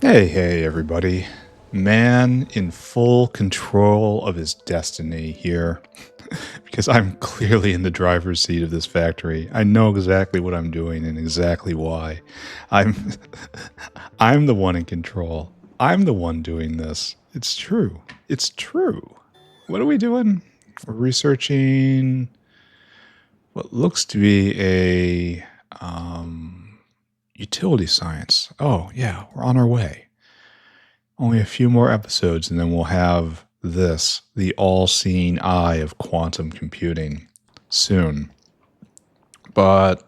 Hey, everybody. Man in full control of his destiny here. Because I'm clearly in the driver's seat of this factory. I know exactly what I'm doing and exactly why. I'm I'm the one in control. I'm the one doing this. It's true. It's true. What are we doing? We're researching what looks to be a utility science. Oh, yeah, we're on our way. Only a few more episodes, and then we'll have this, the all-seeing eye of quantum computing, soon. But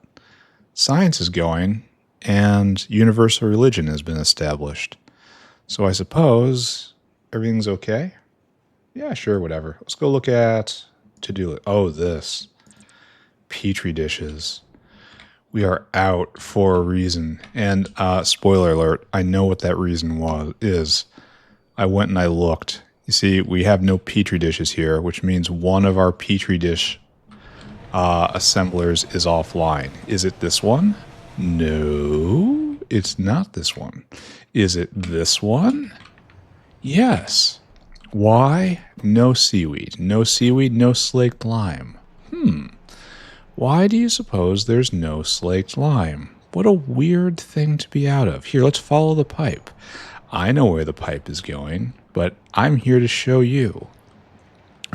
science is going, and universal religion has been established. So I suppose everything's okay? Yeah, sure, whatever. Let's go look at to-do list. Oh, this. Petri dishes. We are out for a reason. And spoiler alert, I know what that reason is. I went and I looked. You see, we have no Petri dishes here, which means one of our Petri dish assemblers is offline. Is it this one? No, it's not this one. Is it this one? Yes. Why? No seaweed. No seaweed, no slaked lime. Why do you suppose there's no slaked lime? What a weird thing to be out of. Here, let's follow the pipe. I know where the pipe is going, but I'm here to show you.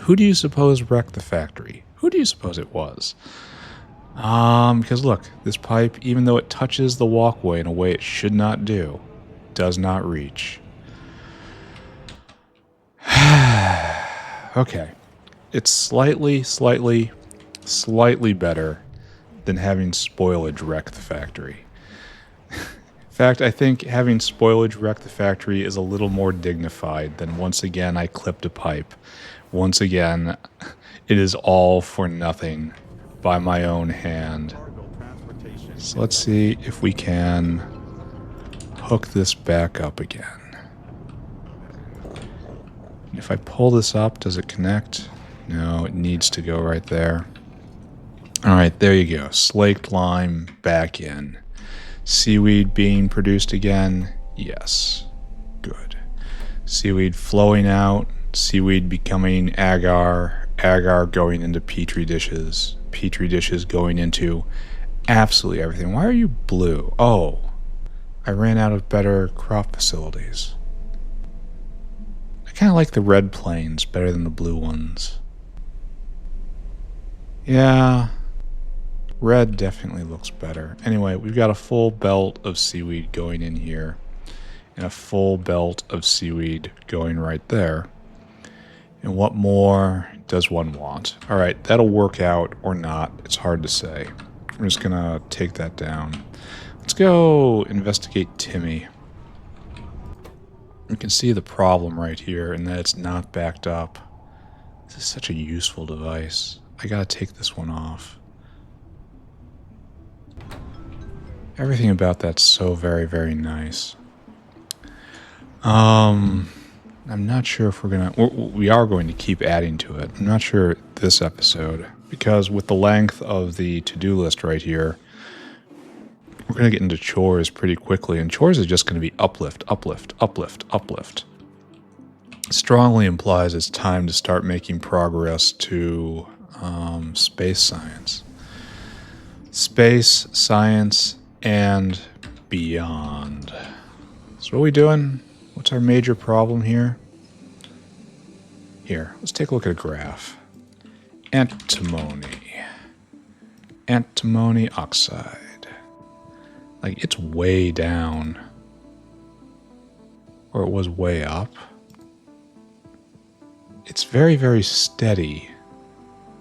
Who do you suppose wrecked the factory? Who do you suppose it was? Because look, this pipe, even though it touches the walkway in a way it should not do, does not reach. Okay. It's slightly better than having spoilage wreck the factory. In fact, I think having spoilage wreck the factory is a little more dignified than once again I clipped a pipe. Once again, it is all for nothing by my own hand. So let's see if we can hook this back up again. If I pull this up, does it connect? No, it needs to go right there. All right, there you go. Slaked lime back in. Seaweed being produced again? Yes. Good. Seaweed flowing out. Seaweed becoming agar. Agar going into petri dishes. Petri dishes going into absolutely everything. Why are you blue? Oh, I ran out of better crop facilities. I kind of like the red plains better than the blue ones. Yeah. Red definitely looks better. Anyway, we've got a full belt of seaweed going in here. And a full belt of seaweed going right there. And what more does one want? Alright, that'll work out or not. It's hard to say. I'm just going to take that down. Let's go investigate Timmy. You can see the problem right here in that it's not backed up. This is such a useful device. I gotta take this one off. Everything about that's so very, very nice. I'm not sure if we are going to keep adding to it. I'm not sure this episode, because with the length of the to-do list right here, we're going to get into chores pretty quickly, and chores is just going to be uplift. Strongly implies it's time to start making progress to space science. Space science and beyond. So what are we doing? What's our major problem here? Here, let's take a look at a graph. Antimony. Antimony oxide. Like, it's way down. Or it was way up. It's very, very steady.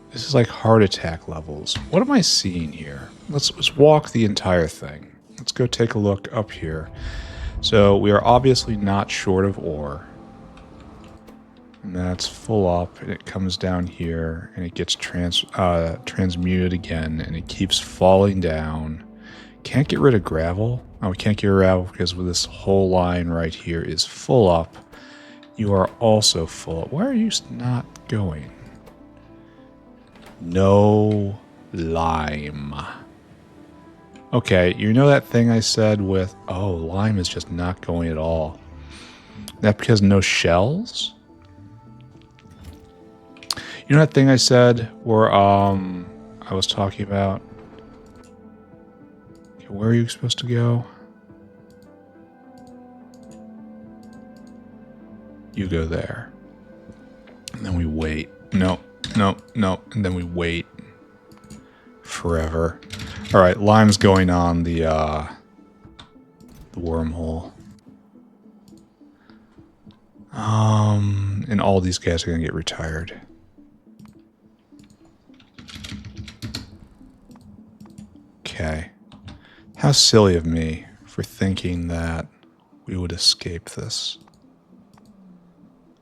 This is like heart attack levels. What am I seeing here? Let's walk the entire thing. Let's go take a look up here. So we are obviously not short of ore. And that's full up, and it comes down here, and it gets transmuted again, and it keeps falling down. Can't get rid of gravel. Oh, we can't get rid of gravel because this whole line right here is full up. You are also full up. Why are you not going? No lime. Okay, you know that thing I said with, oh, lime is just not going at all. That because no shells? You know that thing I said where I was talking about? Okay, where are you supposed to go? You go there. And then we wait. No, no, no. And then we wait forever. Alright, lime's going on the wormhole. And all these guys are gonna get retired. Okay. How silly of me for thinking that we would escape this.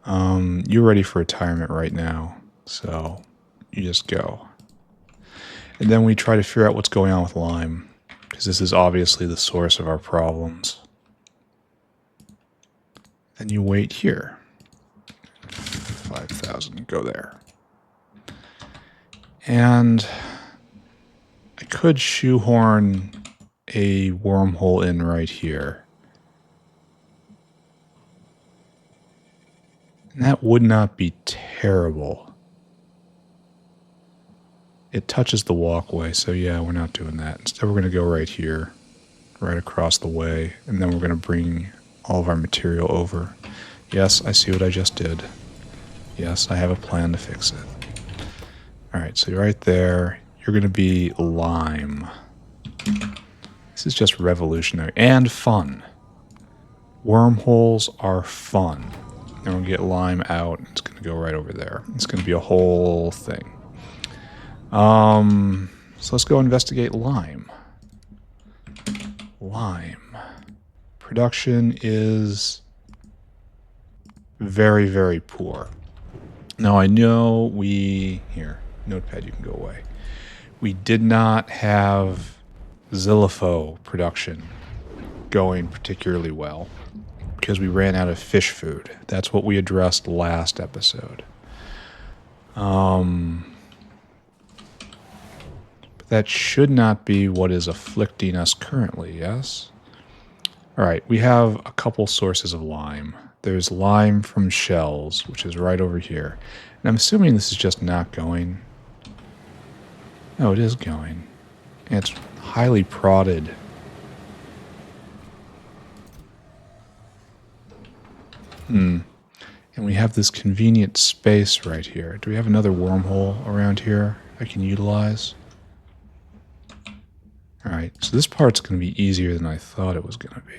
You're ready for retirement right now, so you just go. And then we try to figure out what's going on with lime, because this is obviously the source of our problems. Then you wait here. 5,000, go there. And I could shoehorn a wormhole in right here. And that would not be terrible. It touches the walkway, so yeah, we're not doing that. Instead, we're going to go right here, right across the way, and then we're going to bring all of our material over. Yes, I see what I just did. Yes, I have a plan to fix it. Alright, so right there, you're going to be lime. This is just revolutionary and fun. Wormholes are fun. And we'll get lime out, and it's going to go right over there. It's going to be a whole thing. So let's go investigate lime. Lime. Production is very, very poor. Now I know here, notepad, you can go away. We did not have xylopho production going particularly well because we ran out of fish food. That's what we addressed last episode. That should not be what is afflicting us currently, yes? Alright, we have a couple sources of lime. There's lime from shells, which is right over here. And I'm assuming this is just not going. No, it is going. And it's highly prodded. And we have this convenient space right here. Do we have another wormhole around here I can utilize? Alright, so this part's going to be easier than I thought it was going to be.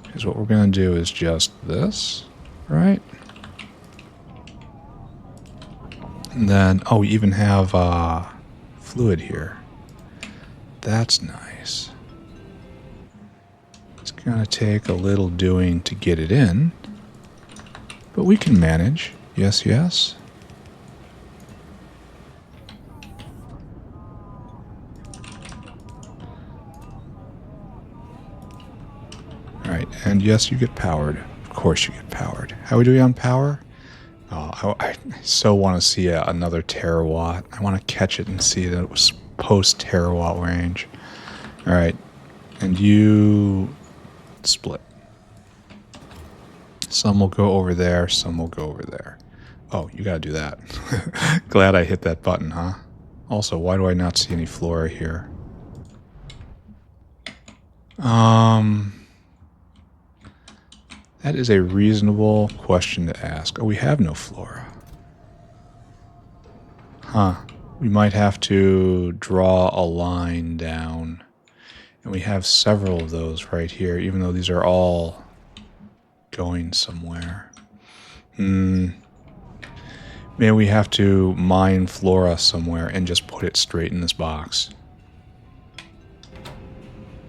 Because what we're going to do is just this, right? And then, oh, we even have fluid here. That's nice. It's going to take a little doing to get it in, but we can manage. Yes, yes. Alright, and yes, you get powered. Of course you get powered. How are we doing on power? Oh, I so want to see another terawatt. I want to catch it and see that it was post-terawatt range. Alright, and you split. Some will go over there, some will go over there. Oh, you gotta do that. Glad I hit that button, huh? Also, why do I not see any flora here? That is a reasonable question to ask. Oh, we have no flora. Huh. We might have to draw a line down. And we have several of those right here, even though these are all going somewhere. Maybe we have to mine flora somewhere and just put it straight in this box.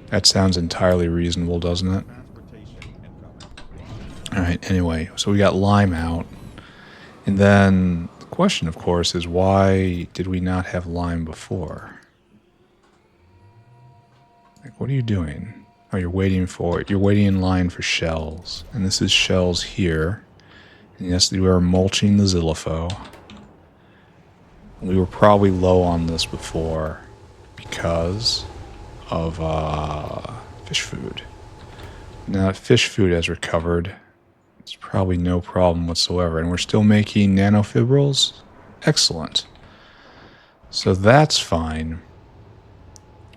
That sounds entirely reasonable, doesn't it? Alright, anyway, so we got lime out. And then the question, of course, is why did we not have lime before? Like, what are you doing? Oh, you're waiting in line for shells. And this is shells here. And yes, we were mulching the xylopho. We were probably low on this before. because of fish food. Now that fish food has recovered, it's probably no problem whatsoever. And we're still making nanofibrils? Excellent. So that's fine.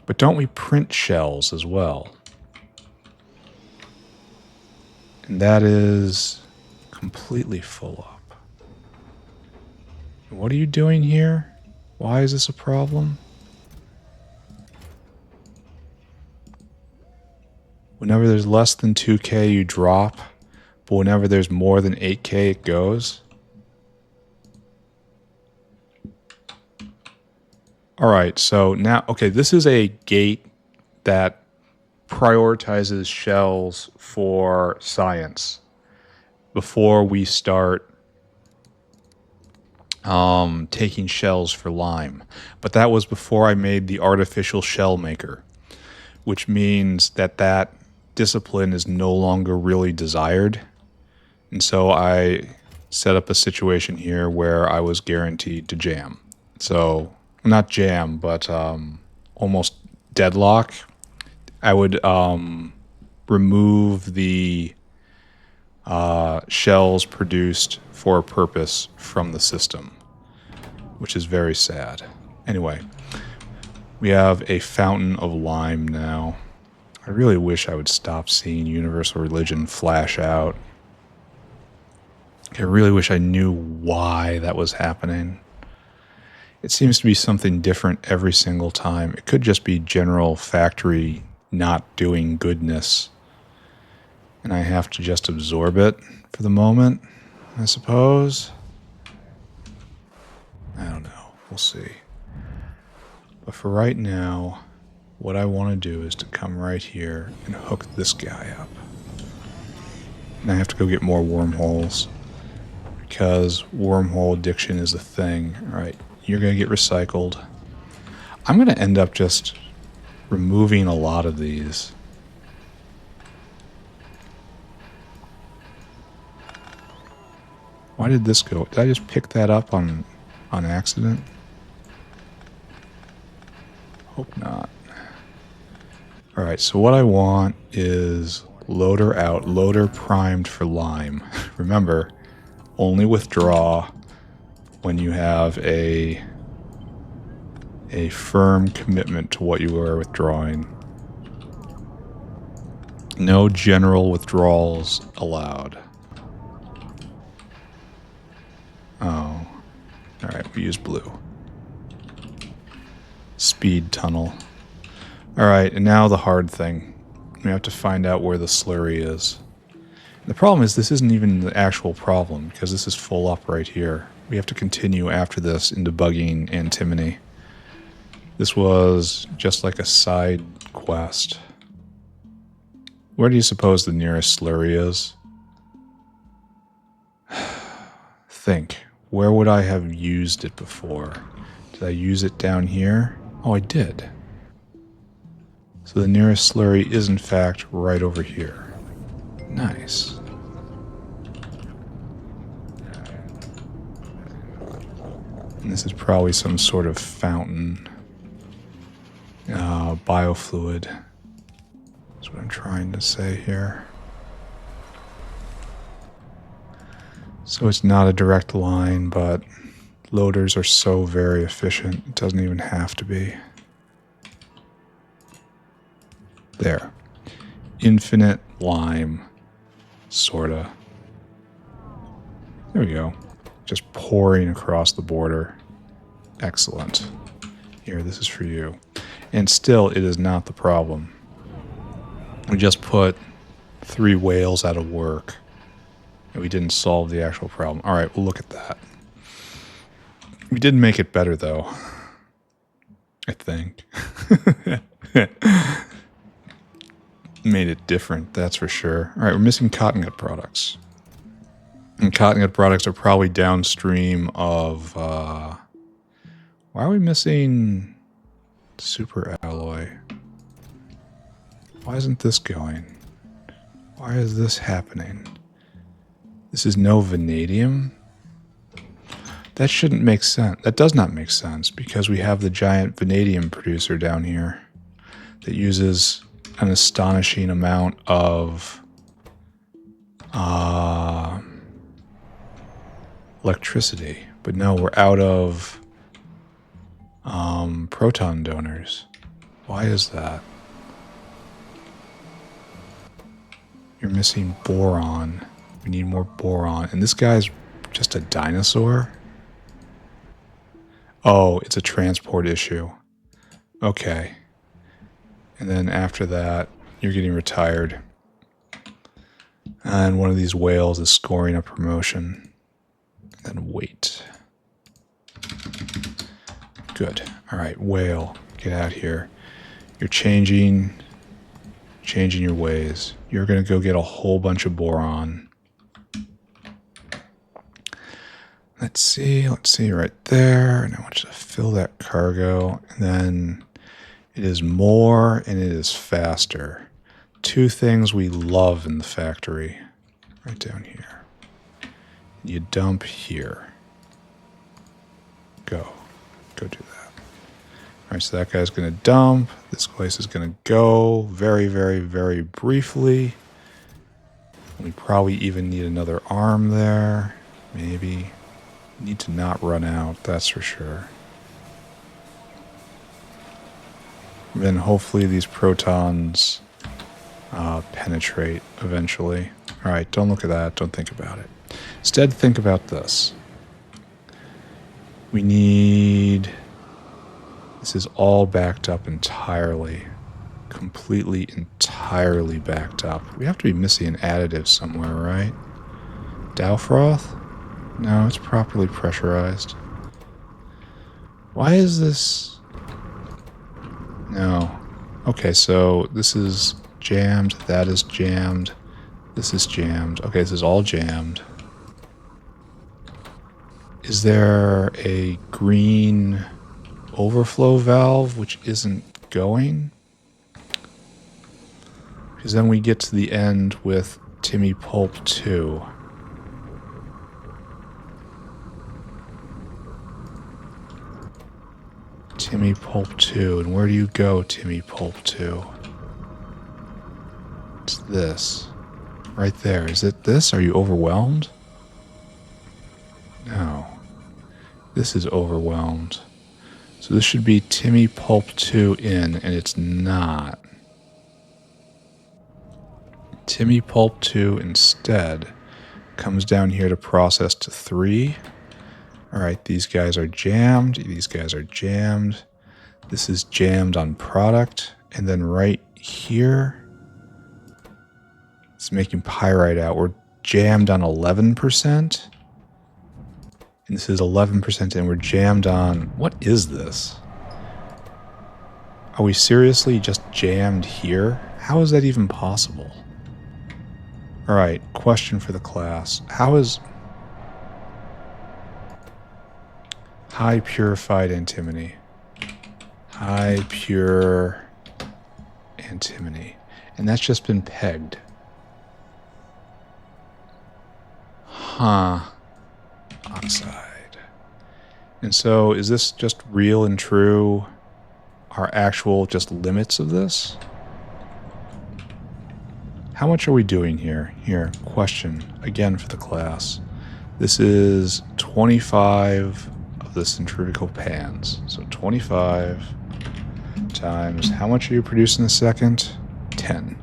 But don't we print shells as well? And that is completely full up. What are you doing here? Why is this a problem? Whenever there's less than 2K, you drop. But whenever there's more than 8K, it goes. Alright, so now, okay, this is a gate that prioritizes shells for science before we start taking shells for lime. But that was before I made the artificial shell maker, which means that that discipline is no longer really desired. And so I set up a situation here where I was guaranteed to jam. So, not jam, but almost deadlock. I would remove the shells produced for a purpose from the system, which is very sad. Anyway, we have a fountain of lime now. I really wish I would stop seeing universal religion flash out. I really wish I knew why that was happening. It seems to be something different every single time. It could just be general factory not doing goodness. And I have to just absorb it for the moment, I suppose. I don't know. We'll see. But for right now, what I want to do is to come right here and hook this guy up. And I have to go get more wormholes, because wormhole addiction is a thing. Alright, you're going to get recycled. I'm going to end up just removing a lot of these. Why did this go? Did I just pick that up on accident? Hope not. Alright, so what I want is loader out, loader primed for lime. Remember, only withdraw when you have a firm commitment to what you are withdrawing. No general withdrawals allowed. Oh. Alright, we use blue. Speed tunnel. Alright, and now the hard thing. We have to find out where the slurry is. The problem is this isn't even the actual problem, because this is full up right here. We have to continue after this into bugging antimony. This was just like a side quest. Where do you suppose the nearest slurry is? Think. Where would I have used it before? Did I use it down here? Oh, I did. So the nearest slurry is in fact right over here. Nice. And this is probably some sort of fountain. Biofluid. That's what I'm trying to say here. So it's not a direct line, but loaders are so very efficient, it doesn't even have to be. There. Infinite lime. Sorta. There we go. Just pouring across the border. Excellent. Here, this is for you. And still, it is not the problem. We just put 3 whales out of work. And we didn't solve the actual problem. Alright, we'll look at that. We did make it better, though. I think. Made it different, that's for sure. Alright, we're missing cotton gut products. And cotton gut products are probably downstream of... why are we missing super alloy? Why isn't this going? Why is this happening? This is no vanadium? That shouldn't make sense. That does not make sense because we have the giant vanadium producer down here that uses an astonishing amount of electricity. But no, we're out of proton donors. Why is that? You're missing boron. We need more boron. And this guy's just a dinosaur? Oh, it's a transport issue. Okay. And then after that, you're getting retired. And one of these whales is scoring a promotion. And then wait. Good. All right, whale, get out here. You're changing your ways. You're going to go get a whole bunch of boron. Let's see right there. And I want you to fill that cargo. And then it is more and it is faster. Two things we love in the factory. Right down here. You dump here. Go do that. All right, so that guy's going to dump. This place is going to go very, very, very briefly. We probably even need another arm there. Maybe. Need to not run out, that's for sure. And then hopefully these protons penetrate eventually. All right, don't look at that. Don't think about it. Instead, think about this. We need... This is all backed up entirely. Completely, entirely backed up. We have to be missing an additive somewhere, right? Dowfroth? No, it's properly pressurized. Why is this... No. Okay, so this is jammed. That is jammed. This is jammed. Okay, this is all jammed. Is there a green overflow valve which isn't going? Because then we get to the end with Timmy Pulp 2. Timmy Pulp 2. And where do you go, Timmy Pulp 2? It's this. Right there. Is it this? Are you overwhelmed? No. This is overwhelmed. So this should be Timmy Pulp 2 in, and it's not. Timmy Pulp 2 instead comes down here to process to 3. Alright, these guys are jammed. These guys are jammed. This is jammed on product. And then right here, it's making pyrite out. We're jammed on 11%. And this is 11%, and we're jammed on... What is this? Are we seriously just jammed here? How is that even possible? Alright, question for the class. How is... High purified antimony. High pure antimony. And that's just been pegged. Huh. Oxide. And so is this just real and true our actual just limits of this? How much are we doing here? Here, question again for the class. This is 25 of the centrifugal pans. So 25 times, how much are you producing a second? 10.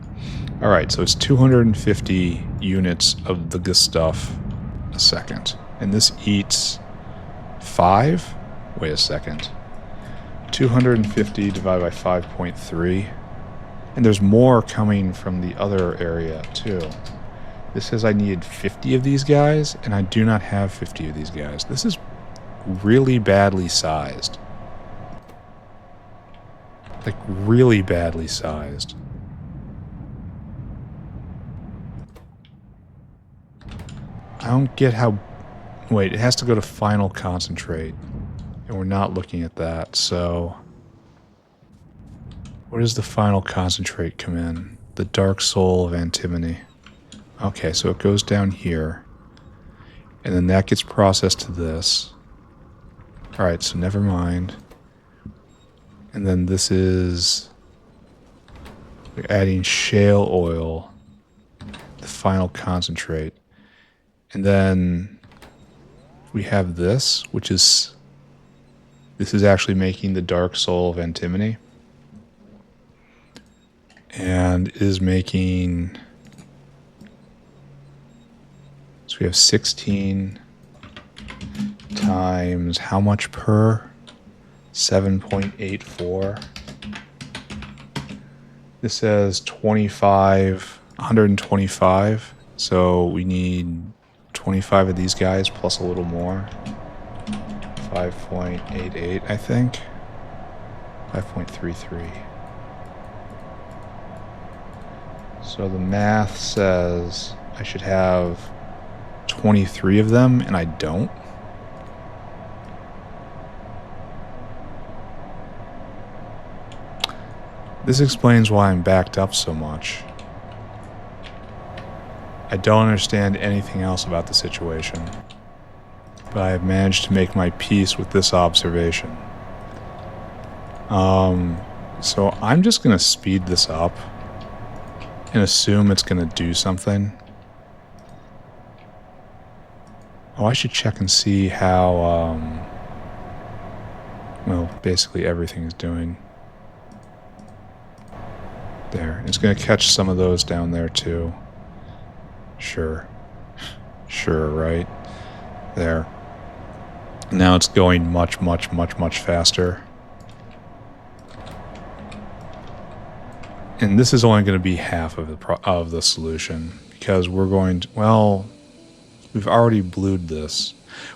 All right, so it's 250 units of the good stuff a second. And this eats 5? Wait a second. 250 divided by 5.3. And there's more coming from the other area, too. This says I need 50 of these guys, and I do not have 50 of these guys. This is really badly sized. Like, really badly sized. I don't get how... Wait, it has to go to final concentrate. And we're not looking at that, so... Where does the final concentrate come in? The dark soul of antimony. Okay, so it goes down here. And then that gets processed to this. Alright, so never mind. And then this is... we're adding shale oil. The final concentrate. And then we have this, which is... this is actually making the dark soul of antimony. And is making... so we have 16 times how much per? 7.84. This says 125. So we need 25 of these guys plus a little more. 5.88, I think. 5.33. So the math says I should have 23 of them, and I don't. This explains why I'm backed up so much. I don't understand anything else about the situation, but I have managed to make my peace with this observation. So I'm just going to speed this up and assume it's going to do something. Oh, I should check and see how, well, basically everything is doing. There. It's going to catch some of those down there, too. Sure. Sure, right? There. Now it's going much, much, much, much faster. And this is only going to be half of the solution, because we're going to, well, we've already blued this.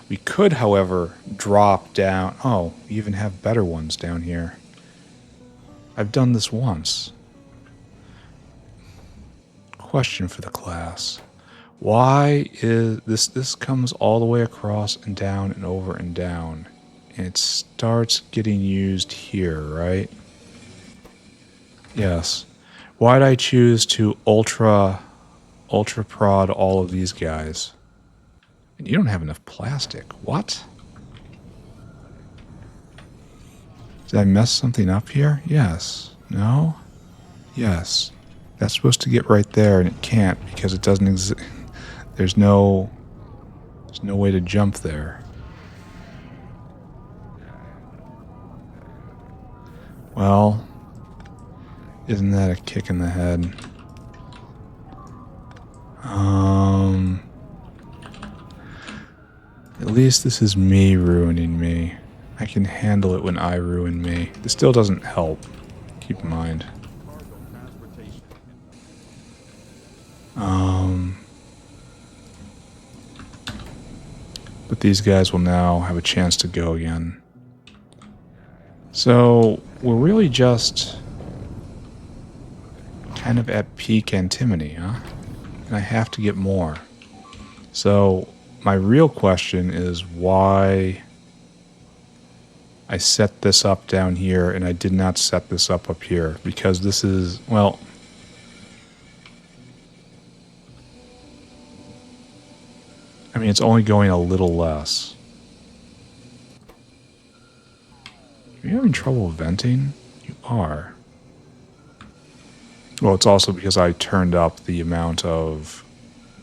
We could, however, drop down. Oh, we even have better ones down here. I've done this once. Question for the class. Why is this comes all the way across and down and over and down, and it starts getting used here, right? Yes. Why did I choose to ultra prod all of these guys? And you don't have enough plastic. What? Did I mess something up here? Yes. No? Yes. That's supposed to get right there, and it can't because it doesn't exist. There's no way to jump there. Well, isn't that a kick in the head? At least this is me ruining me. I can handle it when I ruin me. This still doesn't help. Keep in mind. But these guys will now have a chance to go again. So we're really just kind of at peak antimony, huh? And I have to get more. So my real question is why I set this up down here and I did not set this up here. Because this is, well... I mean, it's only going a little less. Are you having trouble venting? You are. Well, it's also because I turned up the amount of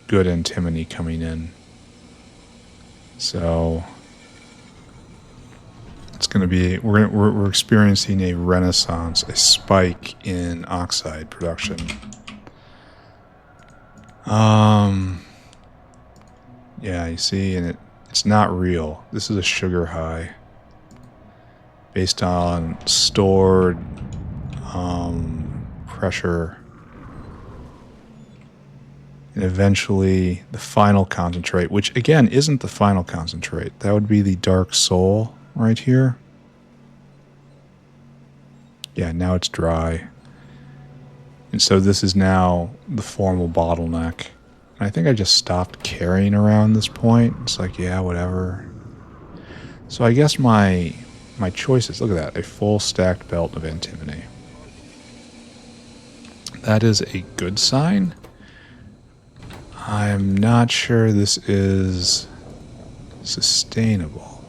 good antimony coming in. So it's going to be, we're experiencing a renaissance, a spike in oxide production. Yeah, you see, and it's not real. This is a sugar high based on stored pressure, and eventually the final concentrate, which again isn't the final concentrate. That would be the dark soul right here. Yeah, now it's dry. And so this is now the formal bottleneck. I think I just stopped carrying around this point. It's like, yeah, whatever. So I guess my choices, look at that, a full stacked belt of antimony. That is a good sign. I'm not sure this is sustainable.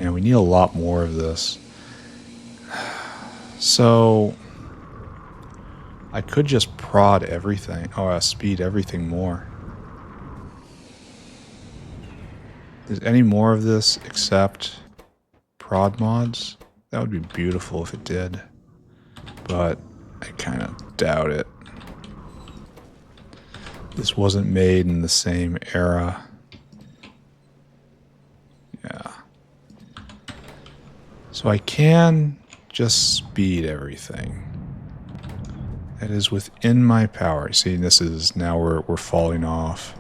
And we need a lot more of this. So I could just prod everything, or speed everything more. Is any more of this except prod mods? That would be beautiful if it did, but I kind of doubt it. This wasn't made in the same era. Yeah. So I can just speed everything. That is within my power. See, this is now we're falling off.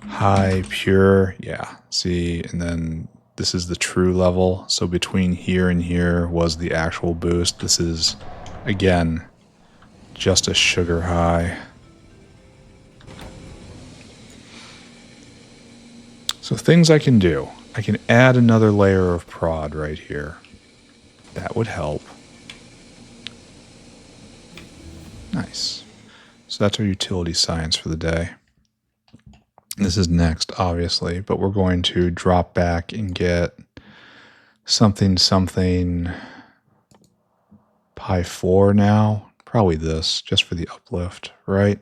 High, pure, yeah. See, and then this is the true level. So between here and here was the actual boost. This is, again, just a sugar high. So things I can do. I can add another layer of prod right here. That would help. Nice. So that's our utility science for the day. This is next, obviously, but we're going to drop back and get something Pi4 now. Probably this, just for the uplift, right?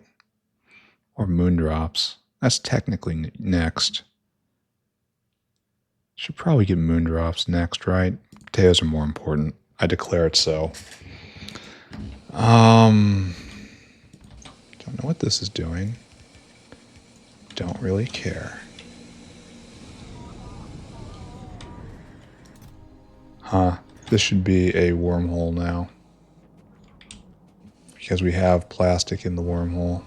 Or moondrops. That's technically next. Should probably get moondrops next, right? Potatoes are more important. I declare it so. Don't know what this is doing. Don't really care. Huh. This should be a wormhole now. Because we have plastic in the wormhole.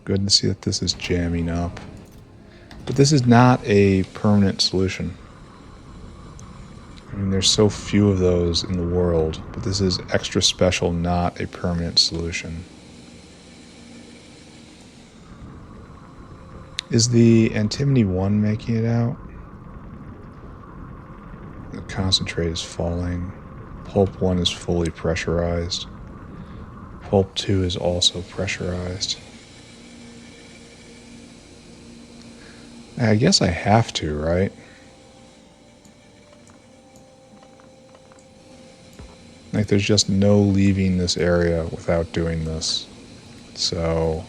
Good to see that this is jamming up. But this is not a permanent solution. I mean, there's so few of those in the world, but this is extra special, not a permanent solution. Is the antimony 1 making it out? The concentrate is falling. Pulp 1 is fully pressurized. Pulp 2 is also pressurized. I guess I have to, right? Like, there's just no leaving this area without doing this. So,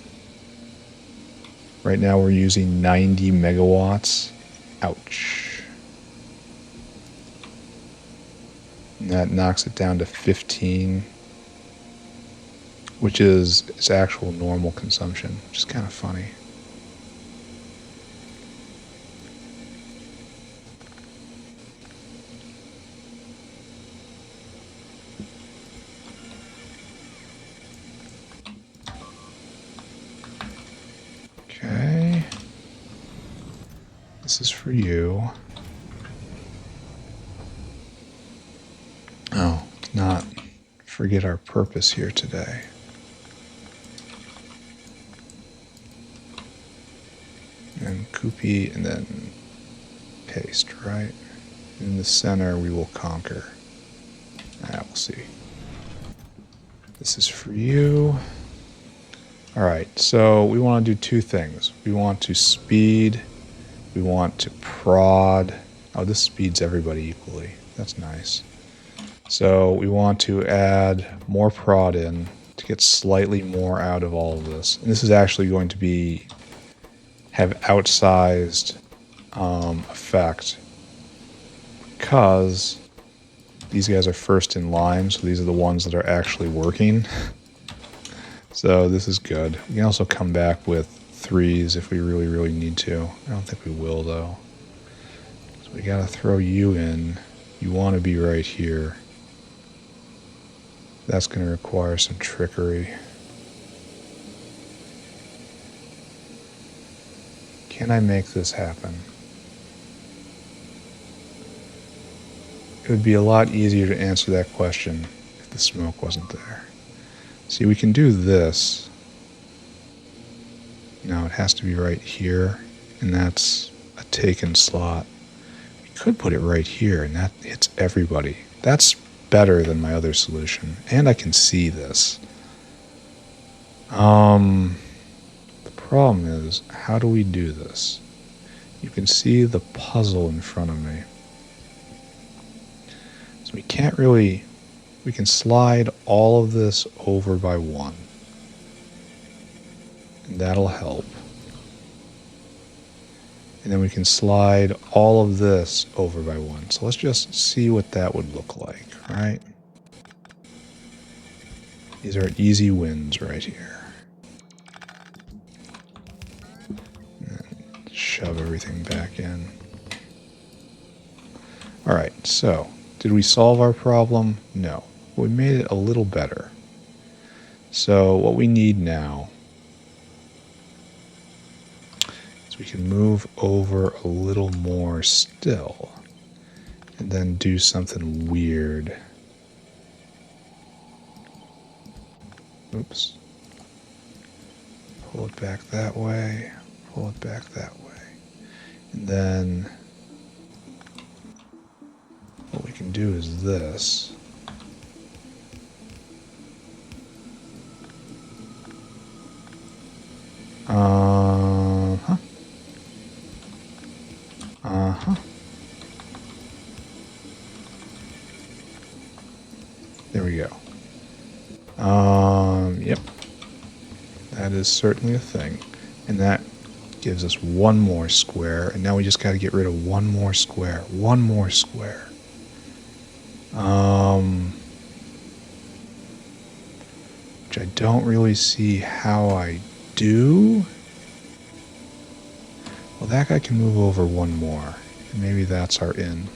right now we're using 90 megawatts. Ouch. And that knocks it down to 15, which is its actual normal consumption, which is kind of funny. Okay. This is for you. Oh, not forget our purpose here today. And copy and then paste, right? In the center we will conquer. We'll see. This is for you. Alright, so we want to do two things. We want to speed. We want to prod. Oh, this speeds everybody equally. That's nice. So we want to add more prod in to get slightly more out of all of this. And this is actually going to have outsized effect because these guys are first in line, so these are the ones that are actually working. So this is good. We can also come back with 3s if we really, really need to. I don't think we will, though. So we gotta throw you in. You want to be right here. That's going to require some trickery. Can I make this happen? It would be a lot easier to answer that question if the smoke wasn't there. See, we can do this. Now it has to be right here, and that's a taken slot. We could put it right here, and that hits everybody. That's better than my other solution, and I can see this. The problem is, how do we do this? you can see the puzzle in front of me. So we can't really, we can slide all of this over by 1. And that'll help. And then we can slide all of this over by 1. So let's just see what that would look like, right? These are easy wins right here. And shove everything back in. Alright, so did we solve our problem? No. We made it a little better. So what we need now is we can move over a little more still and then do something weird. Oops. Pull it back that way, pull it back that way. And then what we can do is this. Uh-huh. Uh-huh. There we go. Yep. That is certainly a thing. And that gives us one more square, and now we just got to get rid of one more square. One more square. Which I don't really see how I do. Well, that guy can move over one more. And maybe that's our in.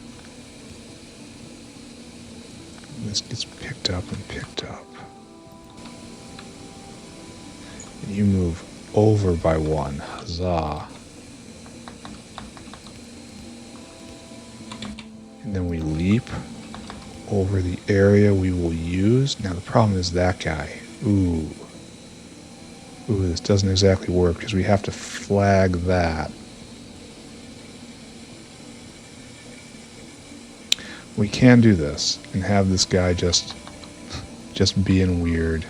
This gets picked up and picked up. And you move over by 1. Huzzah. And then we leap over the area we will use. Now the problem is that guy. Ooh. Ooh, this doesn't exactly work because we have to flag that. We can do this and have this guy just being weird.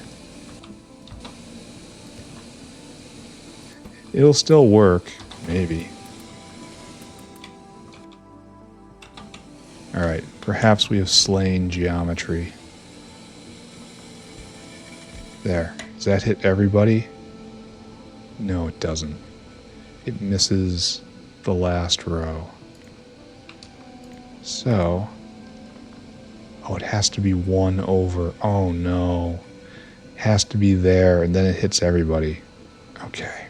It'll still work, maybe. Alright, perhaps we have slain geometry. There. Does that hit everybody? No, it doesn't. It misses the last row. So... oh, it has to be 1 over. Oh, no. It has to be there, and then it hits everybody. Okay.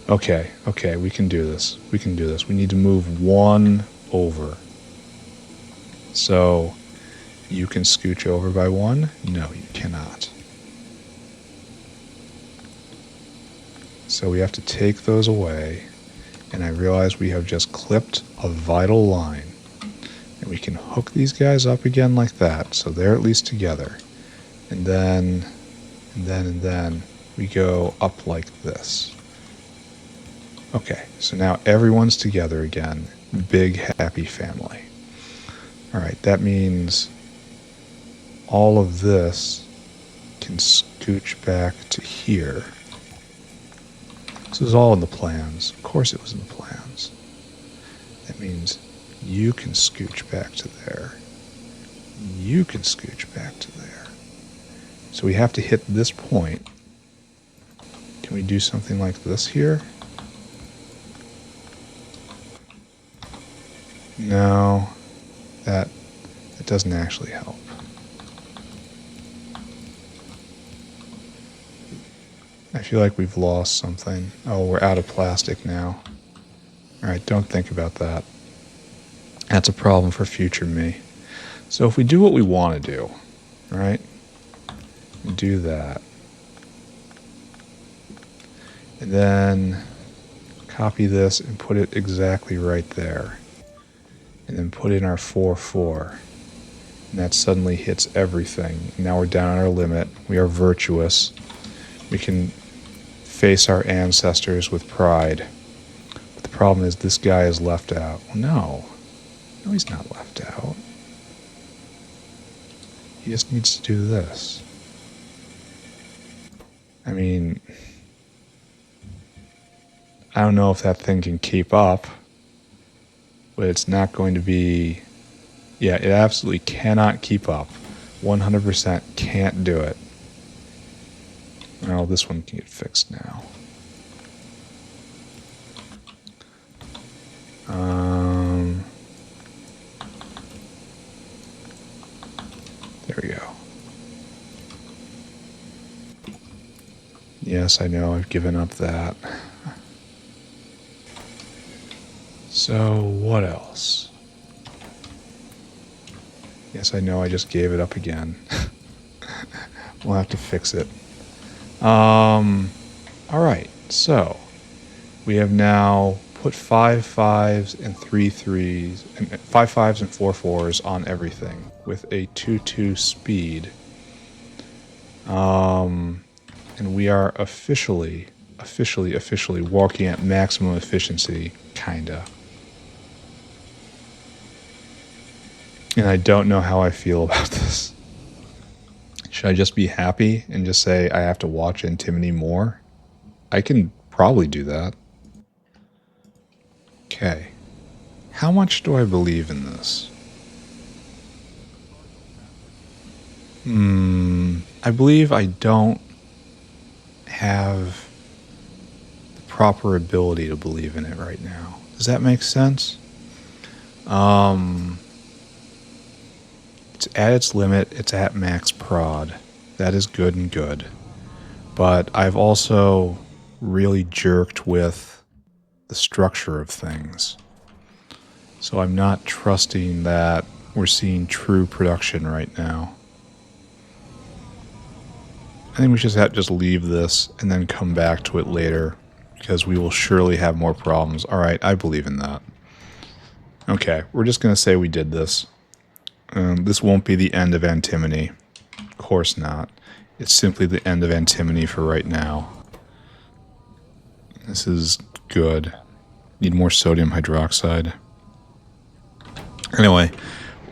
Okay, okay, we can do this. We can do this. We need to move 1 over. So, you can scooch over by 1? No, you cannot. So we have to take those away, and I realize we have just clipped a vital line. And we can hook these guys up again like that, so they're at least together. And then we go up like this. Okay, so now everyone's together again. Big happy family. Alright, that means all of this can scooch back to here. This was all in the plans. Of course it was in the plans. That means you can scooch back to there. You can scooch back to there. So we have to hit this point. Can we do something like this here? No, that doesn't actually help. I feel like we've lost something. Oh, we're out of plastic now. Alright, don't think about that. That's a problem for future me. So if we do what we want to do, right? Do that. And then copy this and put it exactly right there. And then put in our 4-4. And that suddenly hits everything. Now we're down on our limit. We are virtuous. We can face our ancestors with pride. But the problem is this guy is left out. Well, no. No, he's not left out. He just needs to do this. I mean... I don't know if that thing can keep up, but it's not going to be... Yeah, it absolutely cannot keep up. 100% can't do it. Well, this one can get fixed now. There we go. Yes, I know, I've given up that. So, what else? Yes, I know, I just gave it up again. We'll have to fix it. Alright, so we have now put 5 5s and 3 3s, and 5 5s and 4 4s on everything with a 2 speed. And we are officially walking at maximum efficiency, kinda. And I don't know how I feel about this. Should I just be happy and just say I have to watch Antimony more? I can probably do that. Okay. How much do I believe in this? I believe I don't have the proper ability to believe in it right now. Does that make sense? It's at its limit. It's at max prod. That is good and good. But I've also really jerked with the structure of things. So I'm not trusting that we're seeing true production right now. I think we just have to just leave this and then come back to it later, because we will surely have more problems. Alright, I believe in that. Okay, we're just going to say we did this. This won't be the end of antimony. Of course not. It's simply the end of antimony for right now. This is good. Need more sodium hydroxide. Anyway,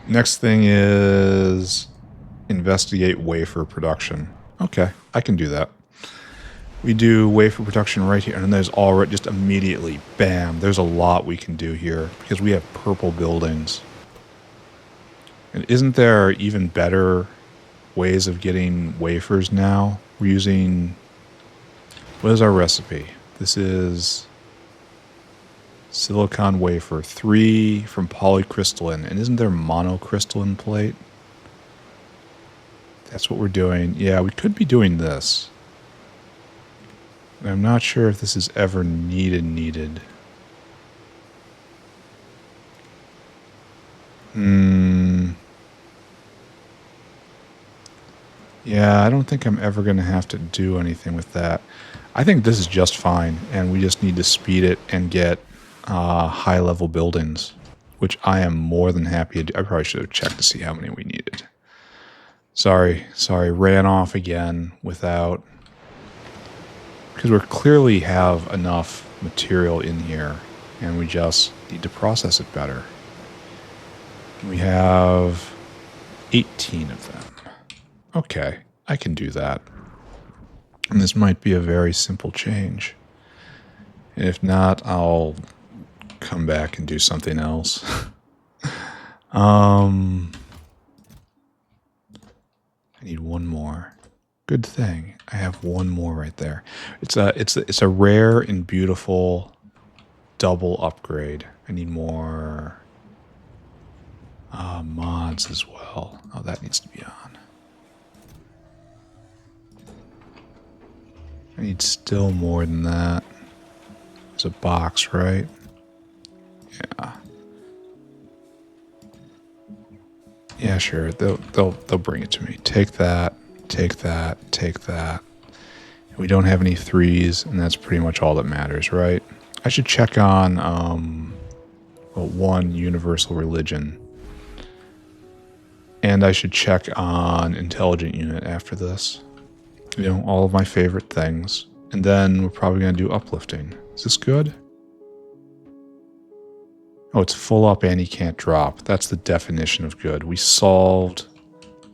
next thing is investigate wafer production. Okay, I can do that. We do wafer production right here, and there's already just immediately, bam, there's a lot we can do here because we have purple buildings. And isn't there even better ways of getting wafers now? We're using, what is our recipe? This is silicon wafer, 3 from polycrystalline, and isn't there monocrystalline plate? That's what we're doing. Yeah, we could be doing this. I'm not sure if this is ever needed. Yeah, I don't think I'm ever going to have to do anything with that. I think this is just fine, and we just need to speed it and get high-level buildings, which I am more than happy to do. I probably should have checked to see how many we needed. Sorry, ran off again without... Because we clearly have enough material in here, and we just need to process it better. We have 18 of them. Okay, I can do that. And this might be a very simple change. And if not, I'll come back and do something else. I need one more. Good thing I have one more right there. It's a rare and beautiful double upgrade. I need more mods as well. Oh, that needs to be on. I need still more than that. There's a box, right? Yeah. Yeah, sure. They'll bring it to me. Take that. Take that. Take that. We don't have any 3s, and that's pretty much all that matters, right? I should check on one universal religion. And I should check on intelligent unit after this. You know, all of my favorite things. And then we're probably going to do uplifting. Is this good? Oh, it's full up and he can't drop. That's the definition of good. We solved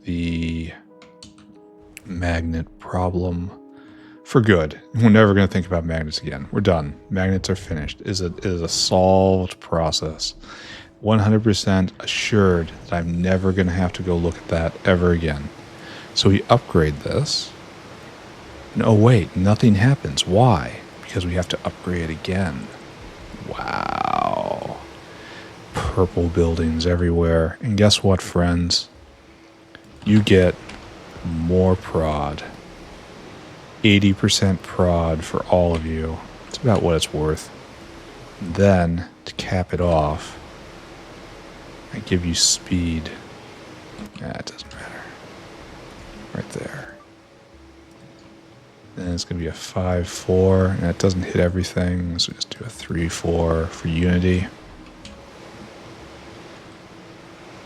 the magnet problem. For good. We're never going to think about magnets again. We're done. Magnets are finished. It is a solved process. 100% assured that I'm never going to have to go look at that ever again. So we upgrade this. And oh wait, nothing happens. Why? Because we have to upgrade again. Wow. Purple buildings everywhere. And guess what, friends? You get more prod. 80% prod for all of you. It's about what it's worth. Then, to cap it off, I give you speed. It doesn't matter. Right there. Then it's going to be a 5-4, and that doesn't hit everything, so just do a 3-4 for unity.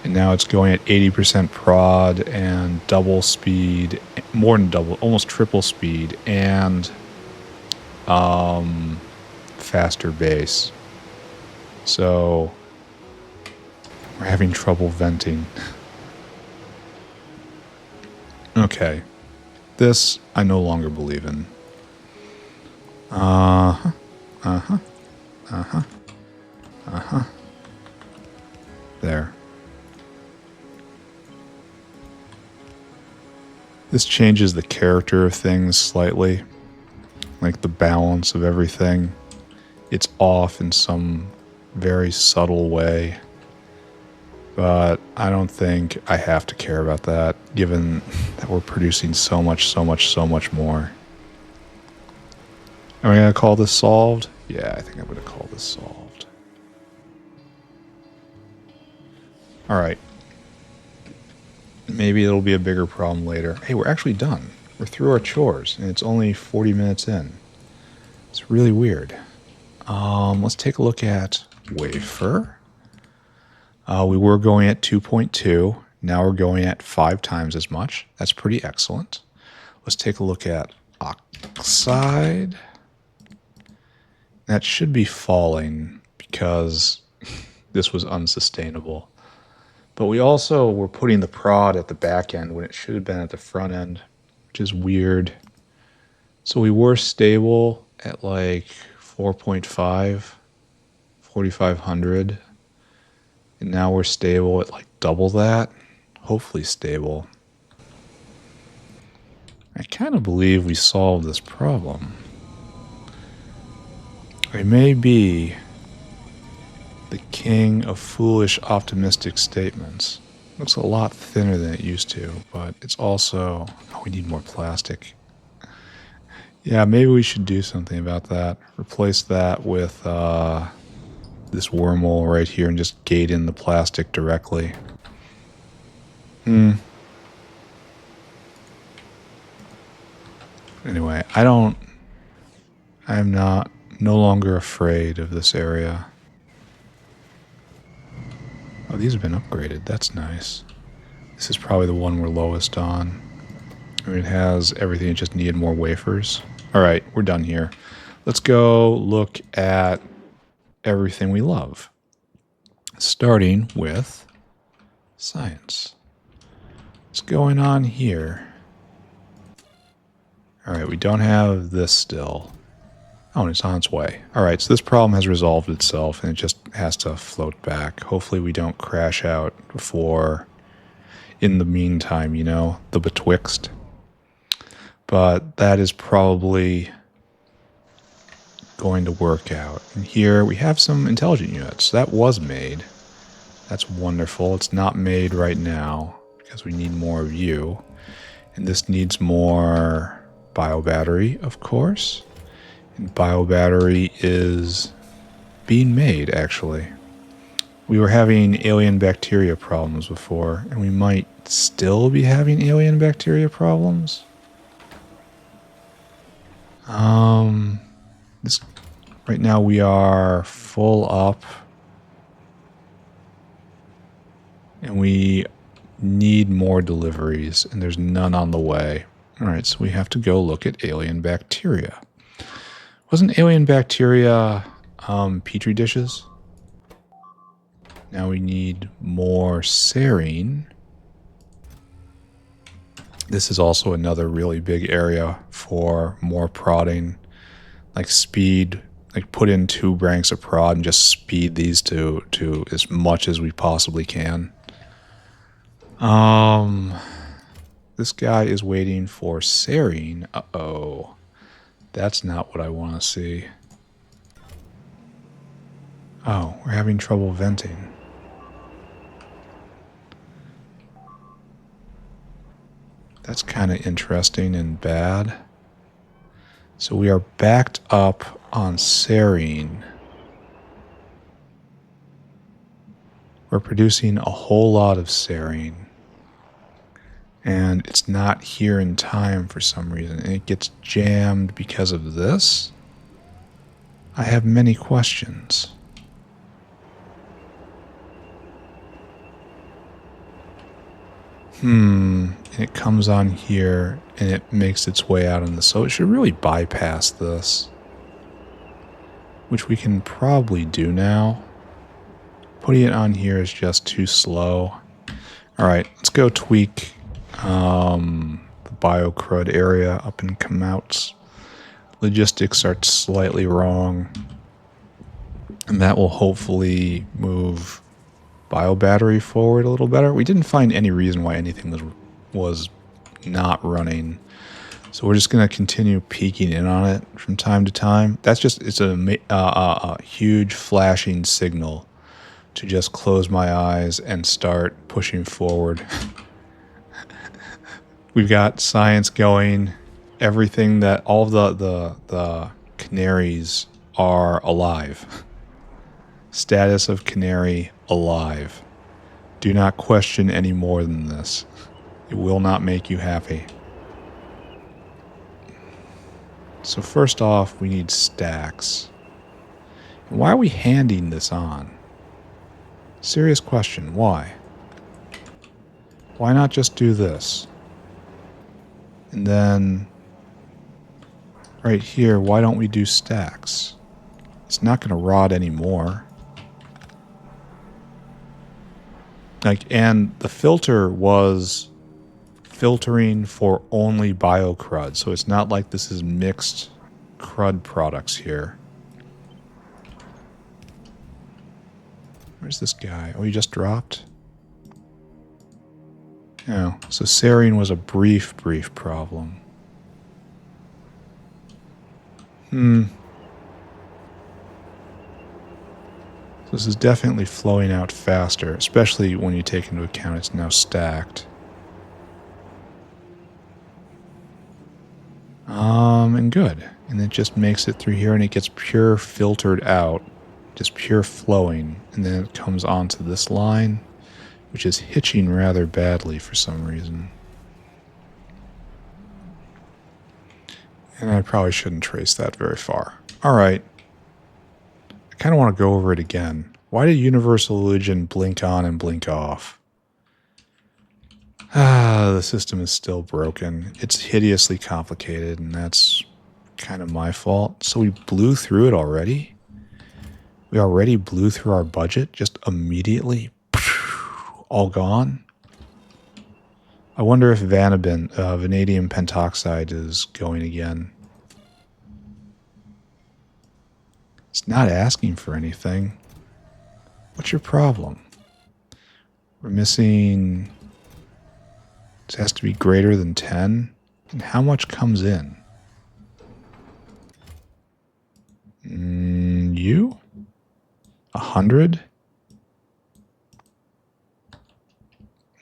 And now it's going at 80% prod and double speed, more than double, almost triple speed, and faster base. So we're having trouble venting. Okay. This I no longer believe in. There. This changes the character of things slightly, like the balance of everything. It's off in some very subtle way, but I don't think I have to care about that, given that we're producing so much more. Am I going to call this solved? Yeah, I think I'm going to call this solved. Alright. Maybe it'll be a bigger problem later. Hey, we're actually done. We're through our chores, and it's only 40 minutes in. It's really weird. Let's take a look at wafer. We were going at 2.2. Now we're going at 5 times as much. That's pretty excellent. Let's take a look at oxide. That should be falling because this was unsustainable. But we also were putting the prod at the back end when it should have been at the front end, which is weird. So we were stable at like 4.5, 4,500. And now we're stable at like double that. Hopefully stable. I kind of believe we solved this problem. I may be the king of foolish optimistic statements. Looks a lot thinner than it used to, but it's also... Oh, we need more plastic. Yeah, maybe we should do something about that. Replace that with this wormhole right here and just gate in the plastic directly. Anyway, I'm no longer afraid of this area. Oh, these have been upgraded. That's nice. This is probably the one we're lowest on. I mean, it has everything. It just needed more wafers. All right, we're done here. Let's go look at everything we love. Starting with science. What's going on here? All right, we don't have this still. Oh, and it's on its way. All right, so this problem has resolved itself, and it just has to float back. Hopefully we don't crash out before, in the meantime, you know, the betwixt. But that is probably going to work out. And here we have some intelligent units. That was made. That's wonderful. It's not made right now because we need more of you. And this needs more biobattery, of course. And biobattery is being made, actually. We were having alien bacteria problems before, and we might still be having alien bacteria problems. Right now we are full up. And we need more deliveries, and there's none on the way. Alright, so we have to go look at alien bacteria. Wasn't alien bacteria petri dishes? Now we need more serine. This is also another really big area for more prodding, like speed, like put in 2 ranks of prod and just speed these to as much as we possibly can. This guy is waiting for serine. Uh-oh. That's not what I want to see. Oh, we're having trouble venting. That's kind of interesting and bad. So we are backed up on serine. We're producing a whole lot of serine. And it's not here in time for some reason. And it gets jammed because of this? I have many questions. And it comes on here and it makes its way out on the... So it should really bypass this. Which we can probably do now. Putting it on here is just too slow. Alright, let's go tweak the BioCrud area up in Kamouts. Logistics are slightly wrong. And that will hopefully move BioBattery forward a little better. We didn't find any reason why anything was not running. So we're just going to continue peeking in on it from time to time. That's just, it's a huge flashing signal to just close my eyes and start pushing forward. We've got science going. Everything that all of the canaries are alive. Status of canary alive. Do not question any more than this. It will not make you happy. So first off, we need stacks. Why are we handing this on? Serious question. Why? Why not just do this? And then right here, why don't we do stacks? It's not going to rot anymore. Like, and the filter was filtering for only BioCrud, so it's not like this is mixed crud products here. Where's this guy? Oh, he just dropped? Oh, so serine was a brief problem. So this is definitely flowing out faster, especially when you take into account it's now stacked. And good. And it just makes it through here and it gets pure filtered out, just pure flowing. And then it comes onto this line, which is hitching rather badly for some reason. And I probably shouldn't trace that very far. All right. I kind of want to go over it again. Why did Universal Religion blink on and blink off? The system is still broken. It's hideously complicated, and that's kind of my fault. So we blew through it already? We already blew through our budget just immediately? All gone? I wonder if vanadium pentoxide is going again. It's not asking for anything. What's your problem? We're missing... This has to be greater than 10. And how much comes in? You? 100?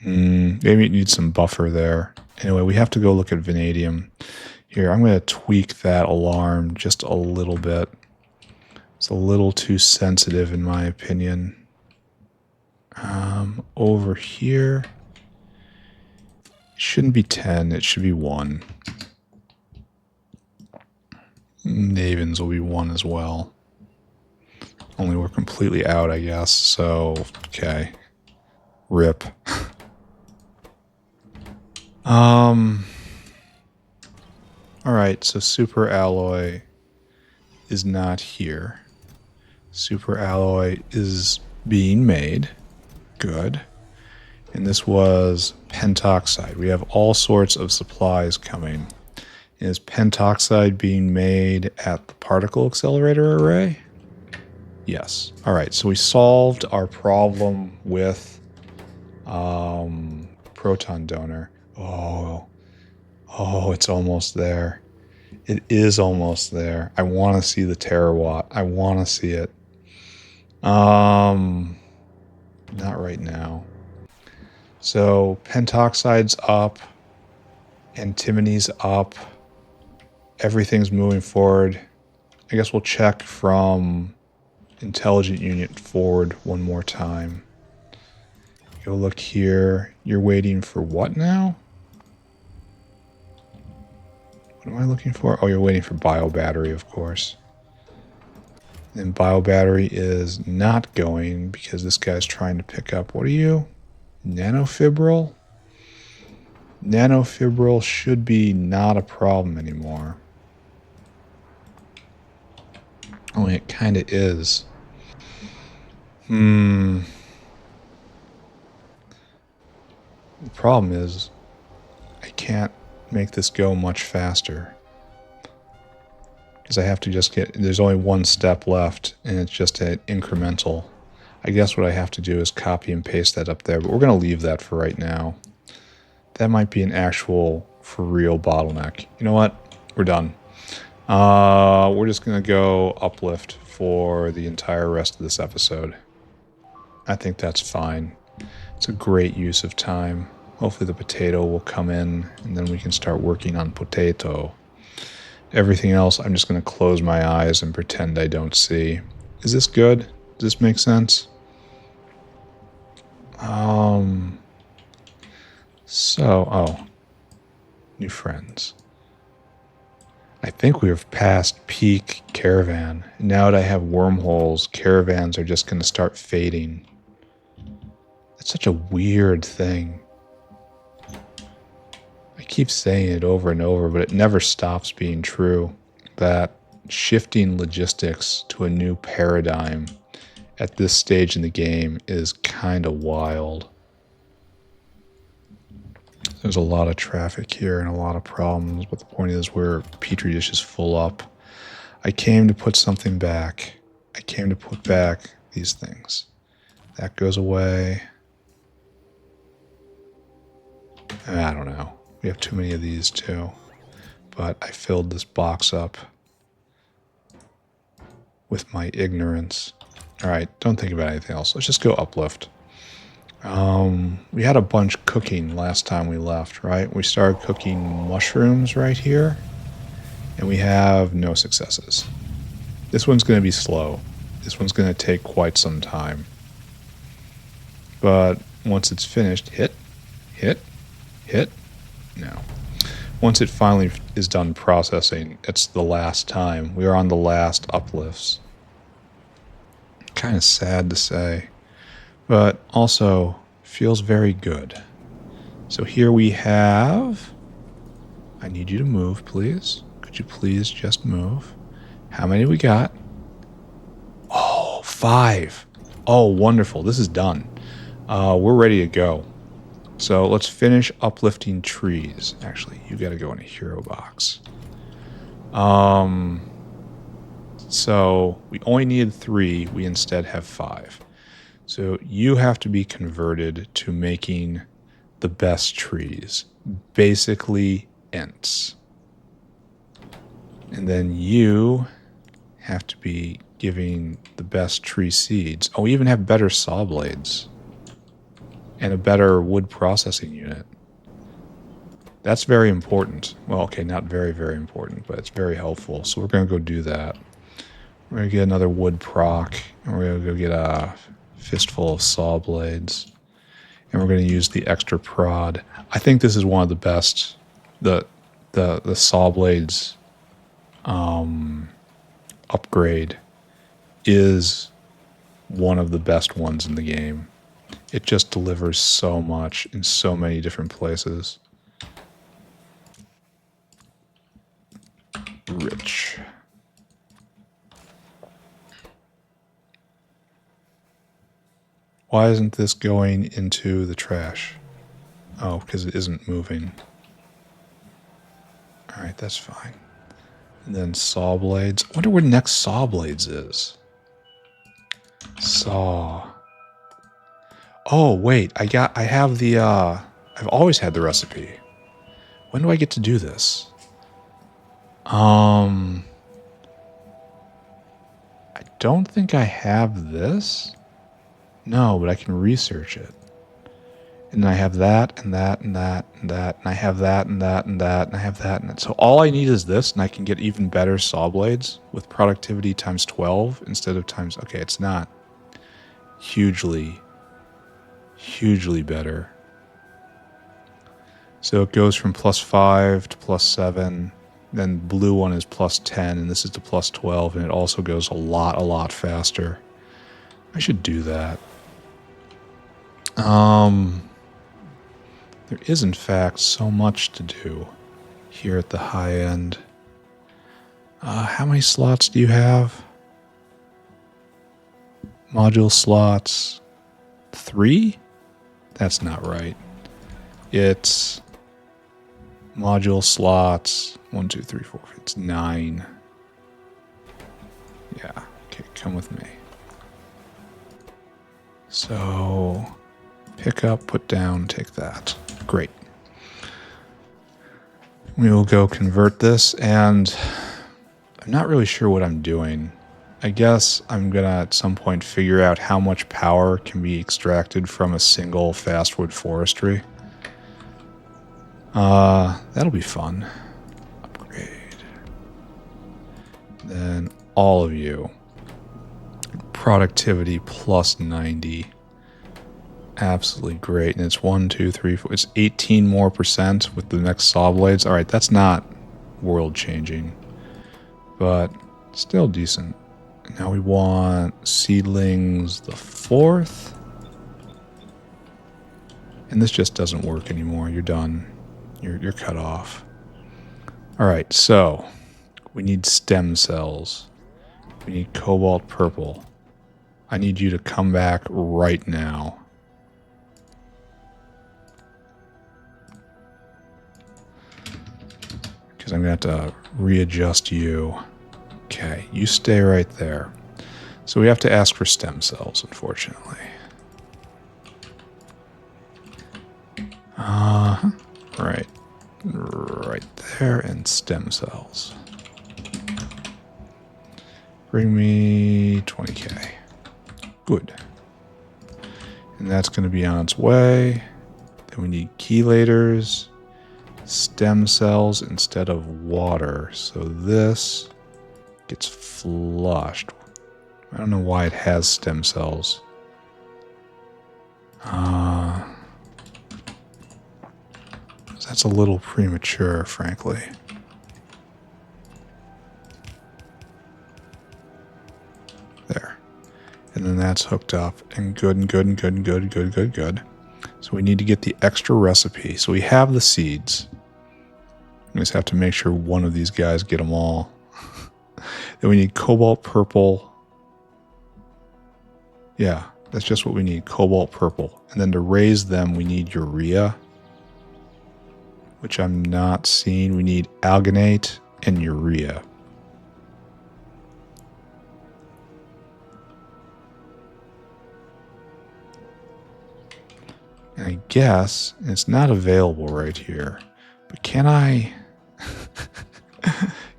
Maybe it needs some buffer there. Anyway, we have to go look at vanadium. Here, I'm going to tweak that alarm just a little bit. It's a little too sensitive in my opinion. Over here... It shouldn't be 10, it should be 1. Navens will be 1 as well. Only we're completely out, I guess, so, okay. RIP. Alright, so super alloy is not here. Super alloy is being made. Good. And this was pentoxide. We have all sorts of supplies coming. Is pentoxide being made at the particle accelerator array? Yes. All right, so we solved our problem with proton donor. Oh, it's almost there. It is almost there. I want to see the terawatt. I want to see it. Not right now. So pentoxide's up, antimony's up. Everything's moving forward. I guess we'll check from intelligent unit forward one more time. Go look here. You're waiting for what now? What am I looking for? Oh, you're waiting for biobattery, of course. And biobattery is not going because this guy's trying to pick up, what are you? Nanofibril? Nanofibril should be not a problem anymore. Only it kind of is. The problem is I can't make this go much faster. Because I have to just get, there's only one step left, and it's just an incremental. I guess what I have to do is copy and paste that up there, but we're going to leave that for right now. That might be an actual, for real bottleneck. You know what? We're done. We're just going to go uplift for the entire rest of this episode. I think that's fine. It's a great use of time. Hopefully the potato will come in, and then we can start working on potato. Everything else, I'm just going to close my eyes and pretend I don't see. Is this good? Does this make sense? New friends. I think we've passed peak caravan. Now that I have wormholes, caravans are just going to start fading. That's such a weird thing. I keep saying it over and over, but it never stops being true. That shifting logistics to a new paradigm at this stage in the game is kind of wild. There's a lot of traffic here and a lot of problems, but the point is where Petri dish is full up. I came to put something back. I came to put back these things. That goes away. I don't know. We have too many of these too. But I filled this box up with my ignorance. All right, don't think about anything else. Let's just go uplift. We had a bunch cooking last time we left, right? We started cooking mushrooms right here, and we have no successes. This one's going to be slow. This one's going to take quite some time. But once it's finished, hit, no. Once it finally is done processing, it's the last time. We are on the last uplifts. Kind of sad to say, but also feels very good. So here we have, I need you to move, please. Could you please just move? How many we got? Oh, 5. Oh, wonderful. This is done. We're ready to go. So let's finish uplifting trees. Actually, you got to go in a hero box. So we only needed 3. We instead have 5. So you have to be converted to making the best trees. Basically, Ents. And then you have to be giving the best tree seeds. Oh, we even have better saw blades. And a better wood processing unit. That's very important. Well, okay, not very, very important, but it's very helpful. So we're going to go do that. We're going to get another wood proc, and we're going to go get a fistful of saw blades. And we're going to use the extra prod. I think this is one of the best. The saw blades upgrade is one of the best ones in the game. It just delivers so much in so many different places. Rich. Why isn't this going into the trash? Oh, because it isn't moving. Alright, that's fine. And then saw blades. I wonder where next saw blades is. Saw. Oh, wait. I have the, I've always had the recipe. When do I get to do this? I don't think I have this. No, but I can research it. And then I have that, and that, and that, and that, and I have that, and that, and that, and I have that, and that. So all I need is this, and I can get even better saw blades with productivity times 12 instead of times... Okay, it's not hugely better. So it goes from +5 to +7, then blue one is +10, and this is to +12, and it also goes a lot faster. I should do that. There is, in fact, so much to do here at the high end. How many slots do you have? Module slots 3? That's not right. It's module slots 1, 2, 3, 4. It's 9. Yeah. Okay, come with me. So pick up, put down, take that. Great. We will go convert this, and I'm not really sure what I'm doing. I guess I'm gonna at some point figure out how much power can be extracted from a single fastwood forestry. That'll be fun. Upgrade. Then all of you. Productivity plus 90. Absolutely great. And it's 1, 2, 3, 4. It's 18 more % with the next saw blades. All right, that's not world changing, but still decent. Now we want seedlings the 4th. And this just doesn't work anymore. You're done. You're cut off. All right, so we need stem cells. We need cobalt purple. I need you to come back right now. Because I'm going to have to readjust you. Okay, you stay right there. So we have to ask for stem cells, unfortunately. Right. Right there, and stem cells. Bring me 20k. Good. And that's going to be on its way. Then we need chelators, stem cells instead of water. So this gets flushed. I don't know why it has stem cells. That's a little premature, frankly. There. And then that's hooked up and good and good and good and good and good, good, good. So we need to get the extra recipe. So we have the seeds. We just have to make sure one of these guys get them all. Then we need cobalt purple. Yeah, that's just what we need, cobalt purple. And then to raise them, we need urea, which I'm not seeing. We need alginate and urea. And I guess it's not available right here. But can I...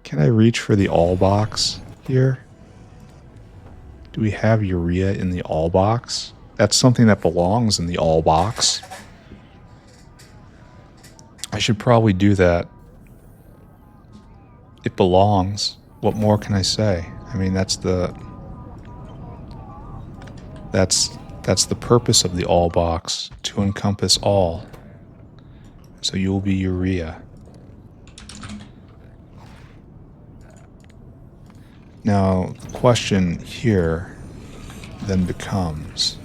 can I reach for the all box here? Do we have urea in the all box? That's something that belongs in the all box. I should probably do that. It belongs. What more can I say? I mean, that's the purpose of the all box, to encompass all. So you will be urea. Now, the question here then becomes,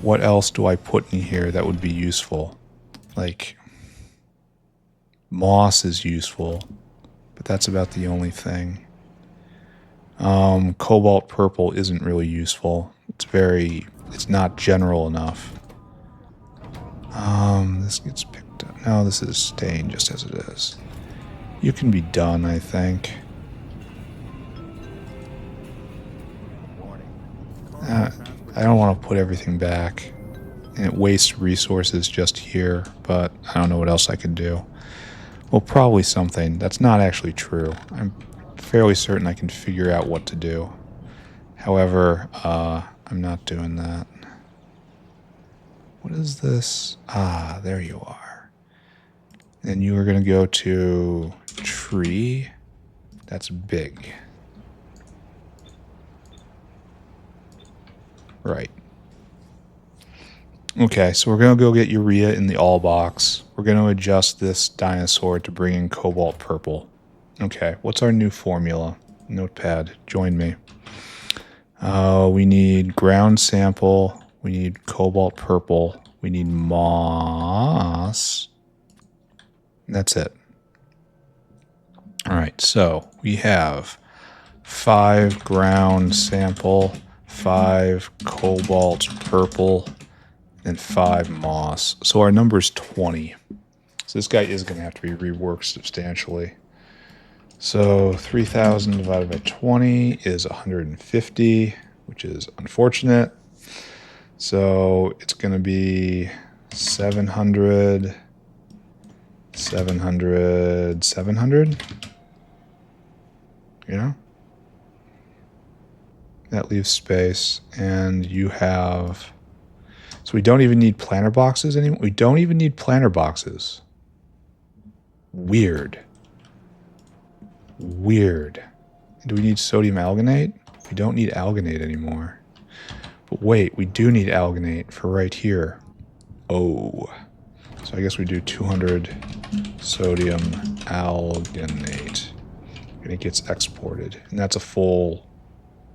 what else do I put in here that would be useful? Like, moss is useful, but that's about the only thing. Cobalt purple isn't really useful. It's not general enough. This gets picked up. No, this is staying just as it is. You can be done, I think. I don't want to put everything back. And it wastes resources just here, but I don't know what else I could do. Well, probably something. That's not actually true. I'm fairly certain I can figure out what to do. However, I'm not doing that. What is this? Ah, there you are. And you are going to go to tree. That's big. Right. Okay, so we're going to go get urea in the all box. We're going to adjust this dinosaur to bring in cobalt purple. Okay, what's our new formula? Notepad, join me. We need ground sample. We need cobalt purple. We need moss. And that's it. All right, so we have 5 ground sample, 5 cobalt purple, and 5 moss. So our number is 20. So this guy is going to have to be reworked substantially. So 3,000 divided by 20 is 150, which is unfortunate. So it's going to be 700, 700, 700. You know? That leaves space. And you have... So we don't even need planter boxes anymore. We don't even need planter boxes. Weird. Weird. Do we need sodium alginate? We don't need alginate anymore. But wait, we do need alginate for right here. Oh. So I guess we do 200 sodium alginate. And it gets exported. And that's a full...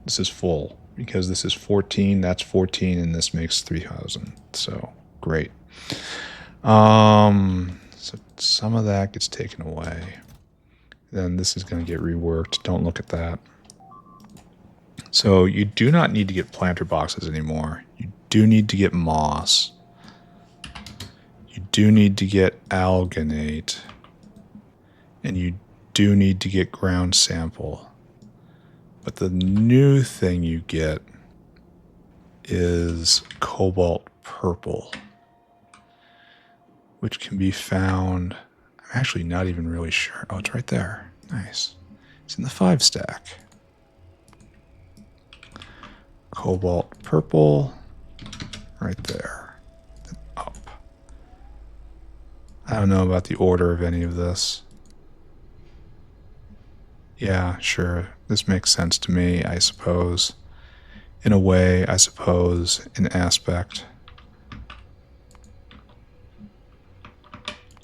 This is full. Because this is 14, that's 14, and this makes 3,000. So, great. So some of that gets taken away. Then this is going to get reworked. Don't look at that. So you do not need to get planter boxes anymore. You do need to get moss. You do need to get alginate. And you do need to get ground sample. But the new thing you get is cobalt purple, which can be found... I'm actually not even really sure. Oh, it's right there. Nice. It's in the 5 stack. Cobalt purple, right there. And up. I don't know about the order of any of this. Yeah, sure. This makes sense to me, I suppose. In a way, I suppose, in aspect.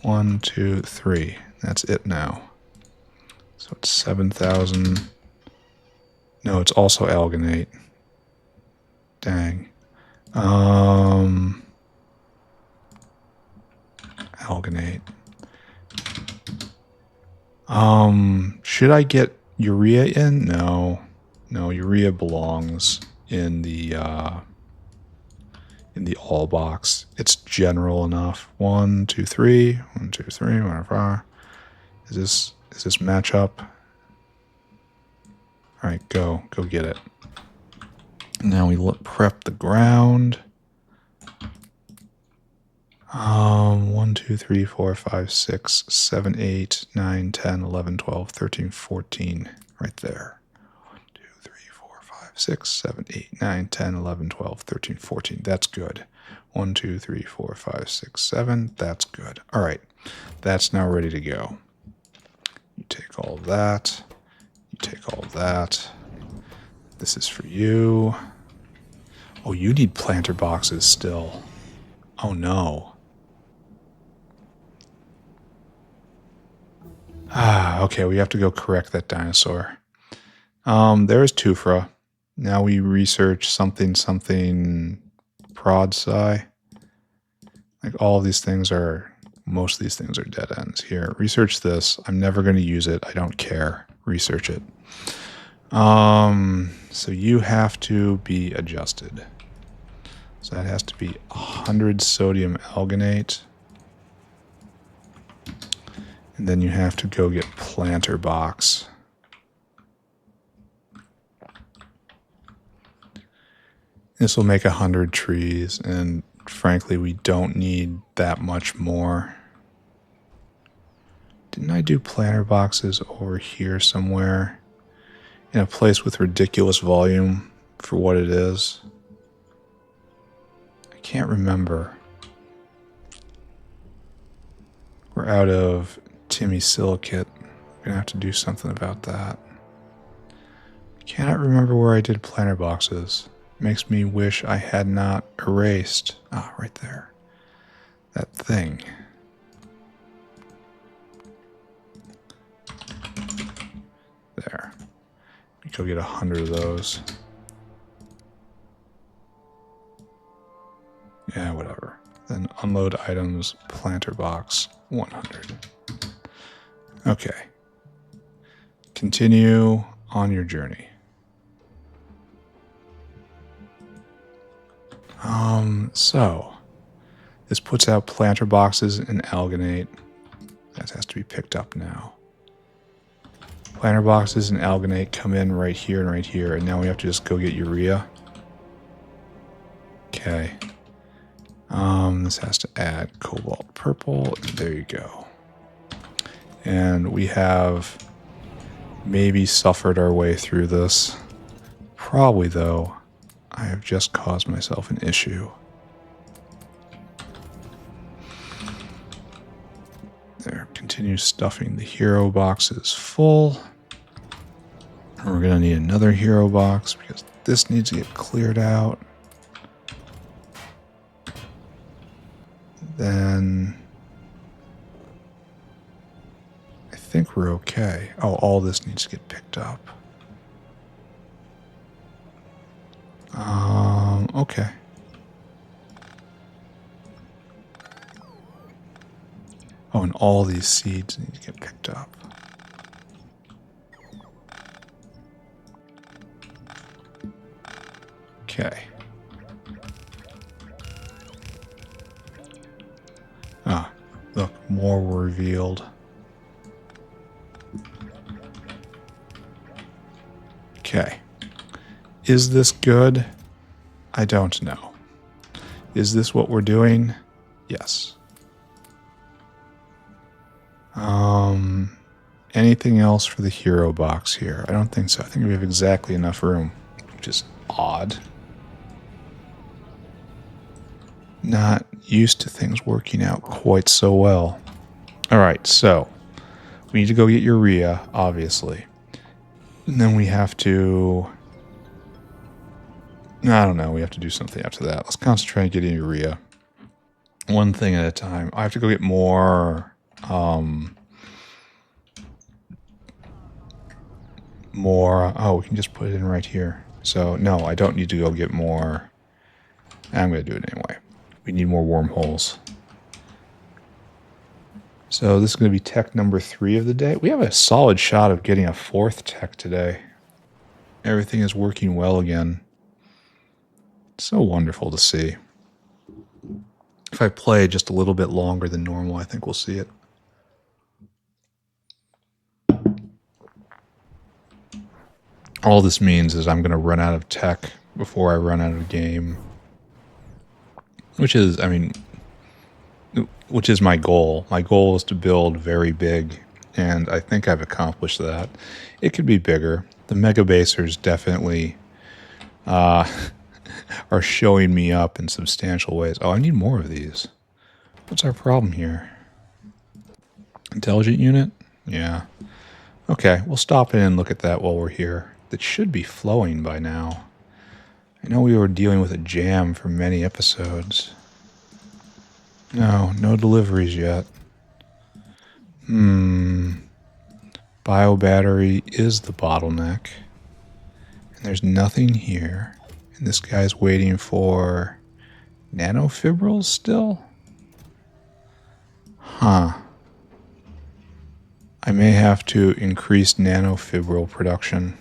1, 2, 3. That's it now. So it's 7,000. No, it's also alginate. Dang. Alginate. Should I get urea in? No. No, urea belongs in the all box. It's general enough. 1, 2, 3. 1, 2, 3. 1, 5. Is this match up? All right, go get it. Now we prep the ground. 1, 2, 3, 4, 5, 6, 7, 8, 9, 10, 11, 12, 13, 14. Right there. 1, 2, 3, 4, 5, 6, 7, 8, 9, 10, 11, 12, 13, 14. That's good. 1, 2, 3, 4, 5, 6, 7. That's good. All right. That's now ready to go. You take all of that. You take all of that. This is for you. Oh, you need planter boxes still. Oh, no. Okay, we have to go correct that dinosaur. There's Tufra. Now we research something Prodsci. Like all of these things are, most of these things are dead ends. Here, research this. I'm never going to use it. I don't care. Research it. So you have to be adjusted. So that has to be 100 sodium alginate. And then you have to go get planter box. This will make 100 trees, and frankly, we don't need that much more. Didn't I do planter boxes over here somewhere? In a place with ridiculous volume for what it is? I can't remember. We're out of Timmy Silicate. We're going to have to do something about that. I cannot remember where I did planter boxes. Makes me wish I had not erased. Ah, right there. That thing. There. Go get 100 of those. Yeah, whatever. Then unload items, planter box, 100. Okay. Continue on your journey. So this puts out planter boxes and alginate. That has to be picked up now. Planter boxes and alginate come in right here, and now we have to just go get urea. Okay. This has to add cobalt purple. There you go. And we have maybe suffered our way through this. Probably, though, I have just caused myself an issue. There, continue stuffing the hero boxes full. And we're going to need another hero box because this needs to get cleared out. Then I think we're okay. Oh, all this needs to get picked up. Okay. Oh, and all these seeds need to get picked up. Okay. Ah, look, more were revealed. Okay. Is this good? I don't know. Is this what we're doing? Yes. Anything else for the hero box here? I don't think so. I think we have exactly enough room, which is odd. Not used to things working out quite so well. All right, so we need to go get urea, obviously. And then we have to... I don't know. We have to do something after that. Let's concentrate on getting urea. One thing at a time. I have to go get more... Oh, we can just put it in right here. So, no, I don't need to go get more. I'm going to do it anyway. We need more wormholes. So this is going to be tech number 3 of the day. We have a solid shot of getting a 4th tech today. Everything is working well again. So wonderful to see. If I play just a little bit longer than normal, I think we'll see it. All this means is I'm going to run out of tech before I run out of game. Which is, which is my goal. My goal is to build very big, and I think I've accomplished that. It could be bigger. The Mega Basers definitely are showing me up in substantial ways. Oh, I need more of these. What's our problem here? Intelligent unit? Yeah. Okay, we'll stop in and look at that while we're here. That should be flowing by now. I know we were dealing with a jam for many episodes. No deliveries yet. Bio battery is the bottleneck. And there's nothing here. And this guy's waiting for nanofibrils still? Huh. I may have to increase nanofibril production.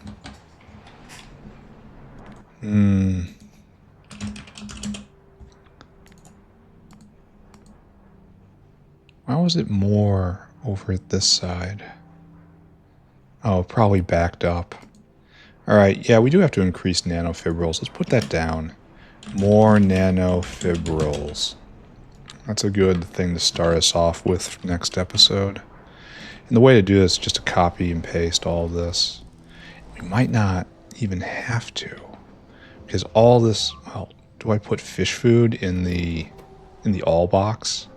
is it more over at this side? Oh, probably backed up. All right, yeah, we do have to increase nanofibrils. Let's put that down. More nanofibrils. That's a good thing to start us off with next episode. And the way to do this is just to copy and paste all of this. We might not even have to, because all this, well, do I put fish food in the all box?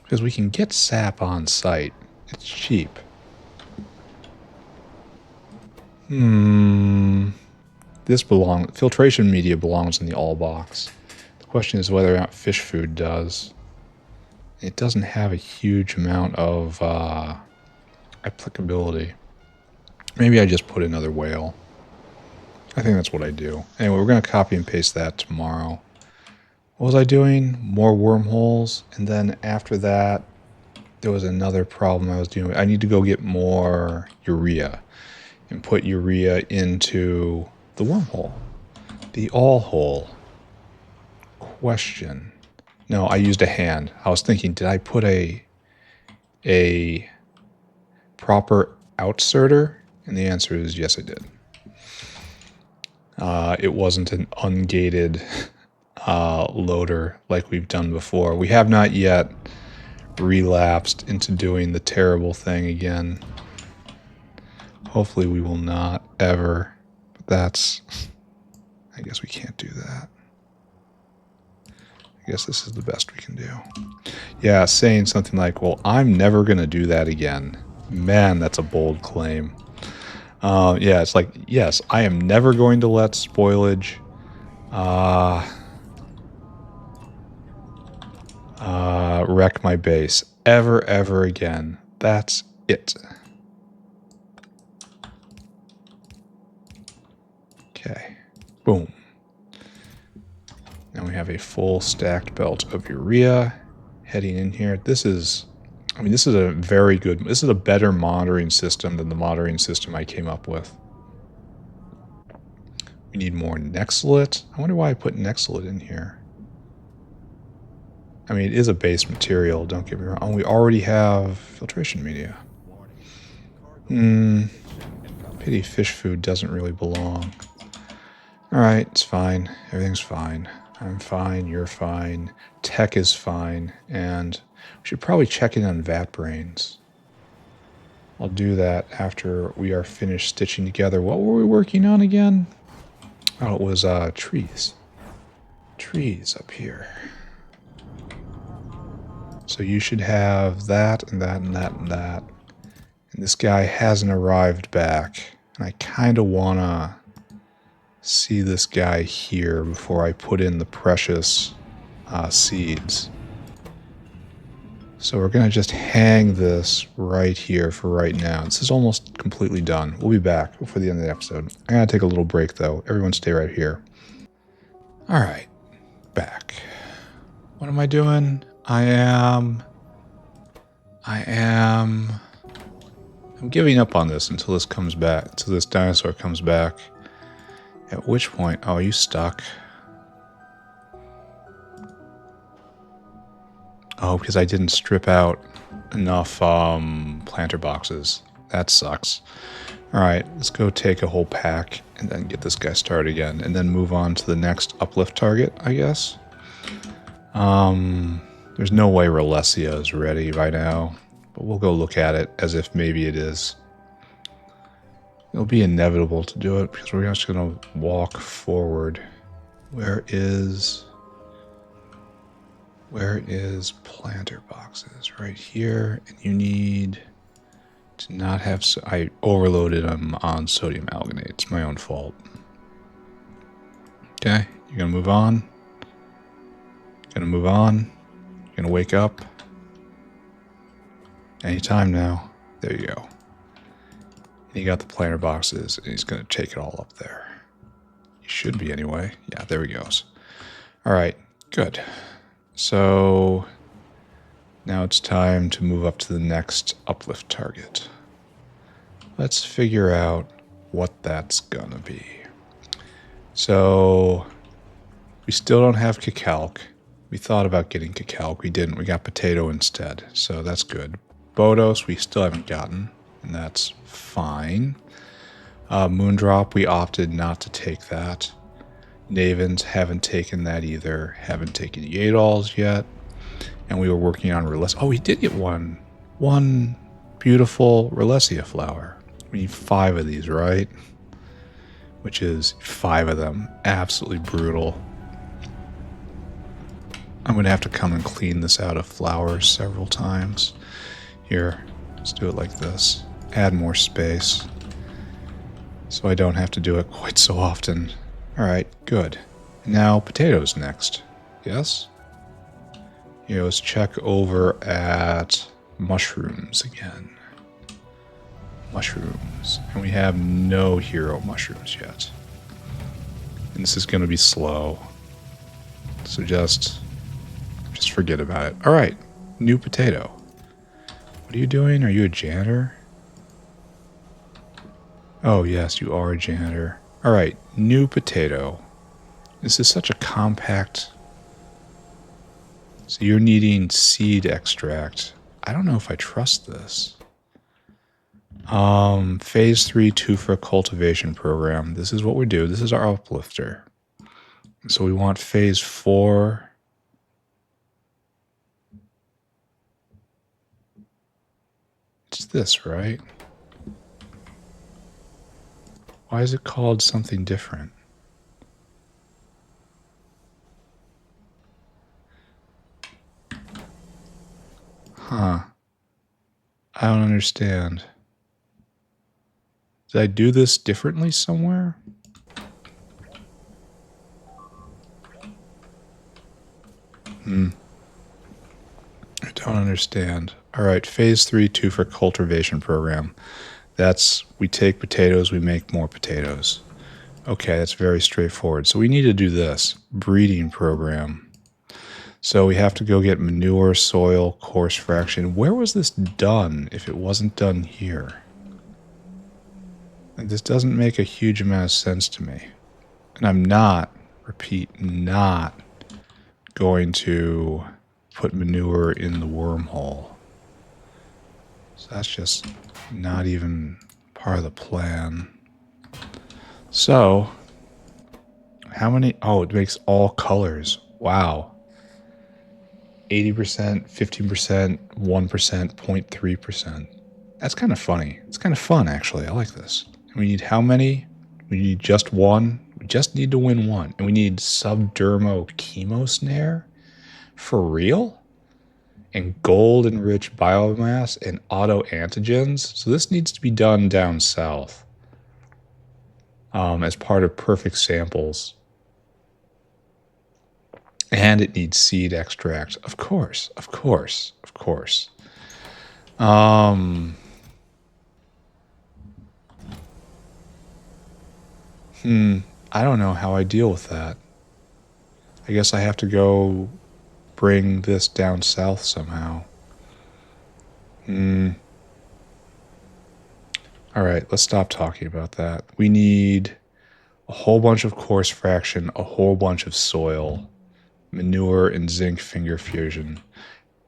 Because we can get sap on site. It's cheap. Filtration media belongs in the all box. The question is whether or not fish food does. It doesn't have a huge amount of applicability. Maybe I just put another whale. I think that's what I do. Anyway, we're going to copy and paste that tomorrow. What was I doing? More wormholes. And then after that, there was another problem I was dealing with. I need to go get more urea and put urea into the wormhole. The all hole. Question. No, I used a hand. I was thinking, did I put a proper outserter? And the answer is yes, I did. It wasn't an ungated loader like we've done before. We have not yet relapsed into doing the terrible thing again. Hopefully we will not ever. But that's... I guess we can't do that. I guess this is the best we can do. Yeah, saying something like, well, I'm never going to do that again. Man, that's a bold claim. Yeah, it's like, yes, I am never going to let spoilage wreck my base. Ever again. That's it. Okay. Boom. Now we have a full stacked belt of urea heading in here. This is a very good, this is a better monitoring system than the monitoring system I came up with. We need more Nexalit. I wonder why I put Nexalit in here. I mean, it is a base material, don't get me wrong. Oh, we already have filtration media. Pity fish food doesn't really belong. Alright, it's fine. Everything's fine. I'm fine, you're fine. Tech is fine. And we should probably check in on vat brains. I'll do that after we are finished stitching together. What were we working on again? Oh, it was trees. Trees up here. So you should have that and that and that and that. And this guy hasn't arrived back. And I kind of want to see this guy here before I put in the precious seeds. So we're going to just hang this right here for right now. This is almost completely done. We'll be back before the end of the episode. I gotta take a little break though. Everyone stay right here. Alright, back. What am I doing? I'm giving up on this until this comes back, until this dinosaur comes back. At which point, oh, you stuck. Oh, because I didn't strip out enough planter boxes. That sucks. Alright, let's go take a whole pack and then get this guy started again. And then move on to the next uplift target, I guess. There's no way Relesia is ready right now. But we'll go look at it as if maybe it is. It'll be inevitable to do it because we're just going to walk forward. Where is planter boxes? Right here. And you need to not have... I overloaded them on sodium alginate. It's my own fault. Okay, you're going to move on. You're going to move on. You're going to wake up. Anytime now. There you go. And you got the planter boxes, and he's going to take it all up there. He should be anyway. Yeah, there he goes. All right, good. So now it's time to move up to the next uplift target. Let's figure out what that's going to be. So we still don't have Cacalc. We thought about getting cacao. We didn't. We got potato instead. So that's good. Bodos we still haven't gotten. And that's fine. Moondrop, we opted not to take that. Navens, haven't taken that either. Haven't taken Yadals yet. And we were working on Relesia. Oh, we did get one. One beautiful Relesia flower. We need 5 of these, right? Which is 5 of them. Absolutely brutal. I'm going to have to come and clean this out of flowers several times. Here, let's do it like this. Add more space. So I don't have to do it quite so often. Alright, good. Now potatoes next. Yes? Here, let's check over at mushrooms again. Mushrooms. And we have no hero mushrooms yet. And this is going to be slow. So just forget about it. Alright, new potato. What are you doing? Are you a janitor? Oh, yes, you are a janitor. Alright, new potato. This is such a compact... So you're needing seed extract. I don't know if I trust this. Phase 3, 2 for a cultivation program. This is what we do. This is our uplifter. So we want phase 4. It's this, right? Why is it called something different? Huh. I don't understand. Did I do this differently somewhere? I don't understand. Alright, phase 3, 2 for cultivation program. That's, we take potatoes, we make more potatoes. Okay, that's very straightforward. So we need to do this. Breeding program. So we have to go get manure, soil, coarse fraction. Where was this done if it wasn't done here? Like, this doesn't make a huge amount of sense to me. And I'm not, repeat, not going to put manure in the wormhole. So that's just not even part of the plan. So, how many? Oh, it makes all colors. Wow. 80%, 15%, 1%, 0.3%. That's kind of funny. It's kind of fun, actually. I like this. And we need how many? We need just one. We just need to win one. And we need subdermo chemo snare? For real? And gold-enriched biomass and auto-antigens? So this needs to be done down south. As part of perfect samples. And it needs seed extract. Of course, of course, of course. I don't know how I deal with that. I guess I have to go bring this down south somehow. Alright, let's stop talking about that. We need a whole bunch of coarse fraction, a whole bunch of soil, manure, and zinc finger fusion.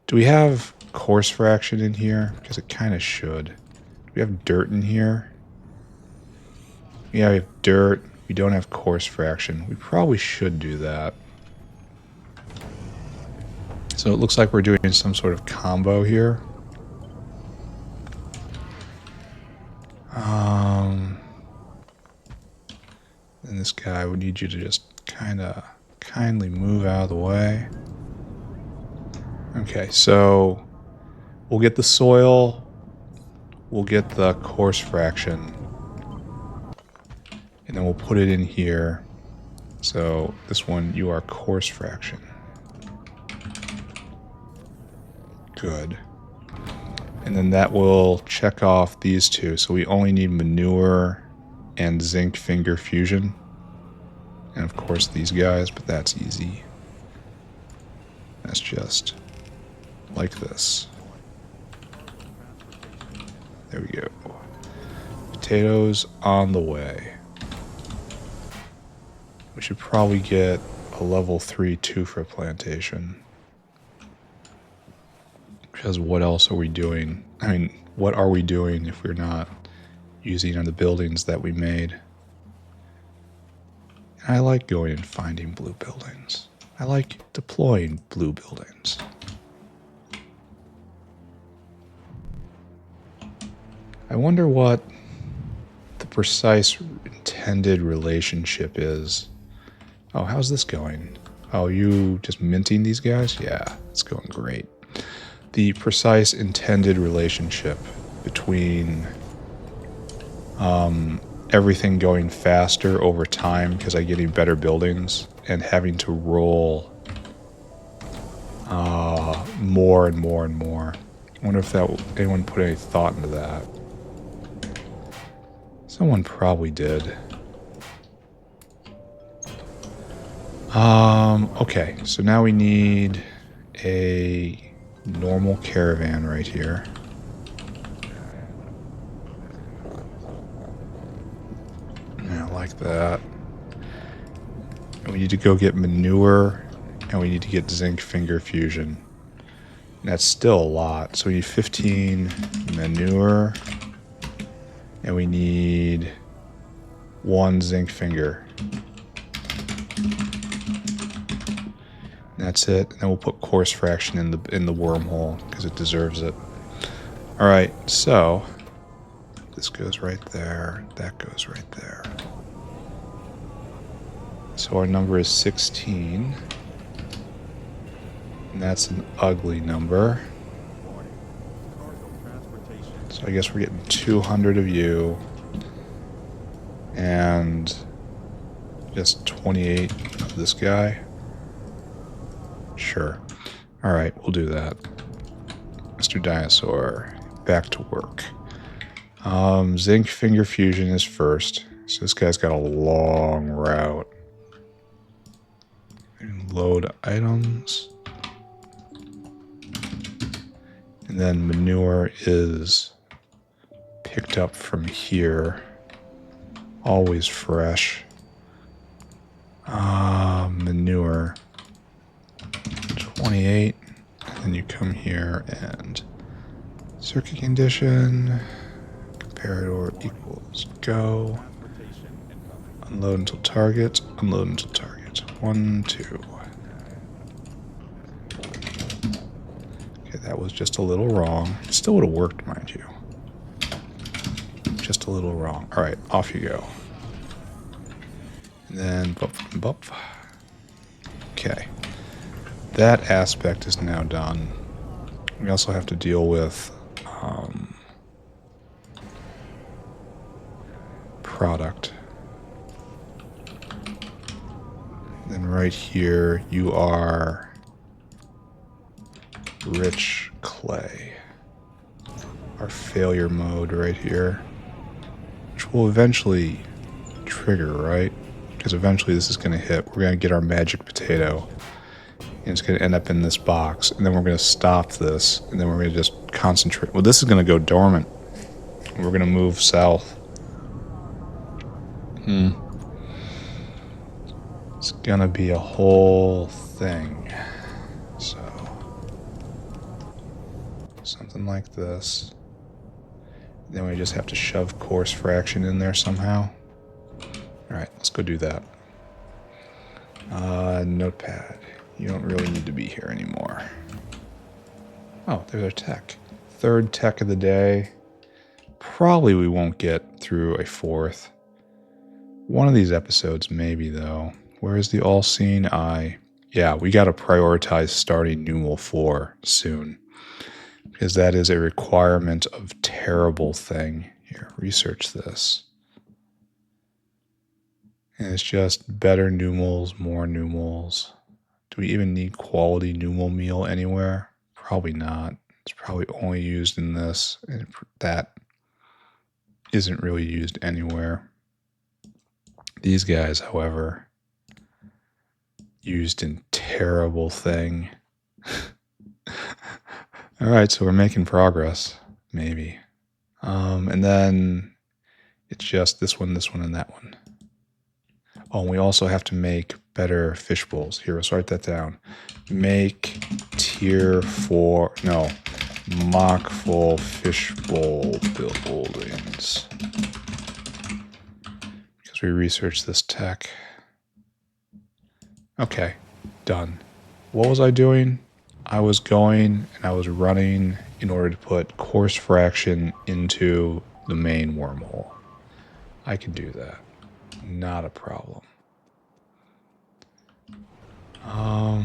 Do we have coarse fraction in here? Because it kind of should. Do we have dirt in here? Yeah, we have dirt. We don't have coarse fraction. We probably should do that. So it looks like we're doing some sort of combo here. And this guy would need you to just kindly move out of the way. Okay, so we'll get the soil. We'll get the coarse fraction. And then we'll put it in here. So this one, you are coarse fraction. Good. And then that will check off these two. So we only need manure and zinc finger fusion. And of course these guys, but that's easy. That's just like this. There we go. Potatoes on the way. We should probably get a a level 3 tufa plantation. Because what else are we doing? I mean, what are we doing if we're not using the buildings that we made? And I like going and finding blue buildings. I like deploying blue buildings. I wonder what the precise intended relationship is. Oh, how's this going? Oh, you just minting these guys? Yeah, it's going great. The precise intended relationship between everything going faster over time because I'm getting better buildings and having to roll more and more and more. I wonder if anyone put any thought into that. Someone probably did. Okay, so now we need a normal caravan right here. Yeah, like that. And we need to go get manure, and we need to get zinc finger fusion. And that's still a lot. So we need 15 manure, and we need 1 zinc finger. That's it. And then we'll put coarse fraction in the wormhole because it deserves it. All right, so this goes right there. That goes right there. So our number is 16. And that's an ugly number. So I guess we're getting 200 of you. And just 28 of this guy. Sure. All right, we'll do that. Mr. Dinosaur, back to work. Zinc finger fusion is first. So this guy's got a long route. And load items. And then manure is picked up from here. Always fresh. Manure. 28. And then you come here and circuit condition. Comparator equals go. Unload until target. Unload until target. 1, 2. Okay, that was just a little wrong. It still would have worked, mind you. Just a little wrong. All right, off you go. And then bump. Okay. That aspect is now done. We also have to deal with product. Then right here, you are rich clay. Our failure mode right here, which will eventually trigger, right? Because eventually this is going to hit. We're going to get our magic potato. And it's going to end up in this box. And then we're going to stop this. And then we're going to just concentrate. Well, this is going to go dormant. We're going to move south. It's going to be a whole thing. So, something like this. Then we just have to shove coarse fraction in there somehow. Alright, let's go do that. Notepad. You don't really need to be here anymore. Oh, there's our tech. Third tech of the day. Probably we won't get through a fourth. One of these episodes maybe, though. Where is the all-seeing eye? Yeah, we got to prioritize starting Mk4 soon. Because that is a requirement of terrible thing. Here, research this. And it's just better numals, more numals. Do we even need quality numal meal anywhere? Probably not. It's probably only used in this. And that isn't really used anywhere. These guys, however, used in terrible thing. All right, so we're making progress, maybe. And then it's just this one, and that one. Oh, and we also have to make better fish bowls. Here, let's write that down. Make tier 4, no, Mk4 fish bowl buildings. Because we researched this tech. Okay, done. What was I doing? I was going and I was running in order to put course fraction into the main wormhole. I can do that. Not a problem. I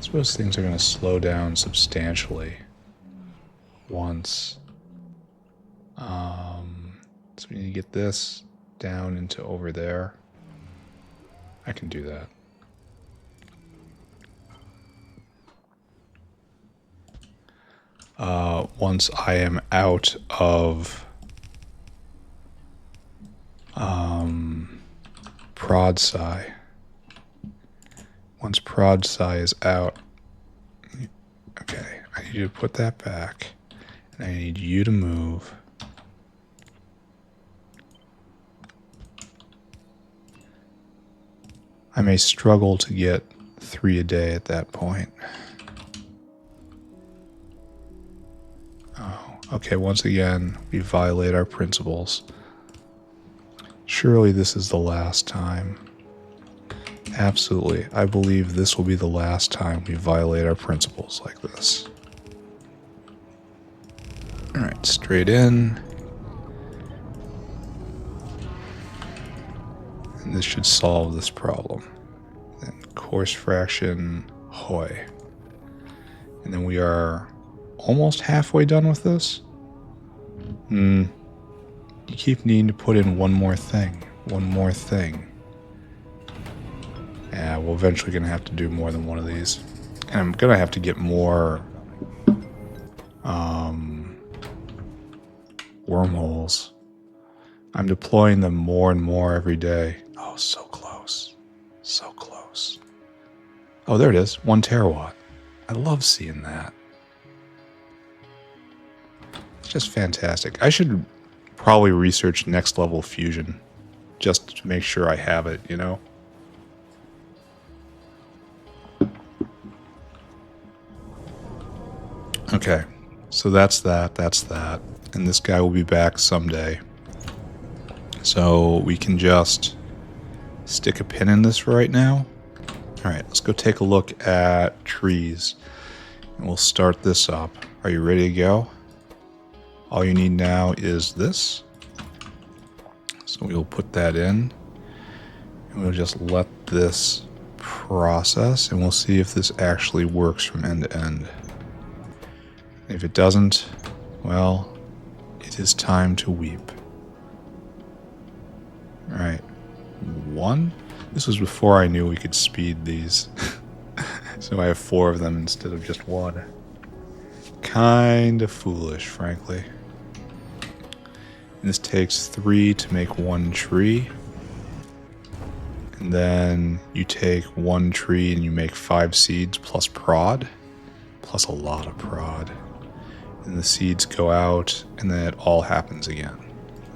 suppose things are going to slow down substantially once. So we need to get this down into over there. I can do that. Once I am out of prod psi. Once prod psi is out, okay, I need you to put that back, and I need you to move. I may struggle to get 3 a day at that point. Oh, okay, once again, we violate our principles. Surely this is the last time. Absolutely. I believe this will be the last time we violate our principles like this. Alright, straight in. And this should solve this problem. Then course fraction, hoy. And then we are almost halfway done with this. You keep needing to put in one more thing. One more thing. Yeah, we're eventually going to have to do more than one of these. And I'm going to have to get more wormholes. I'm deploying them more and more every day. Oh, so close. So close. Oh, there it is. 1 terawatt. I love seeing that. It's just fantastic. I should probably research next level fusion just to make sure I have it, you know? Okay, so that's that. And this guy will be back someday. So we can just stick a pin in this right now. Alright, let's go take a look at trees. And we'll start this up. Are you ready to go? All you need now is this. So we'll put that in. And we'll just let this process. And we'll see if this actually works from end to end. If it doesn't, well, it is time to weep. Alright. 1. This was before I knew we could speed these. So I have 4 of them instead of just 1. Kind of foolish, frankly. And this takes 3 to make 1 tree. And then you take 1 tree and you make 5 seeds plus prod. Plus a lot of prod. And the seeds go out, and then it all happens again.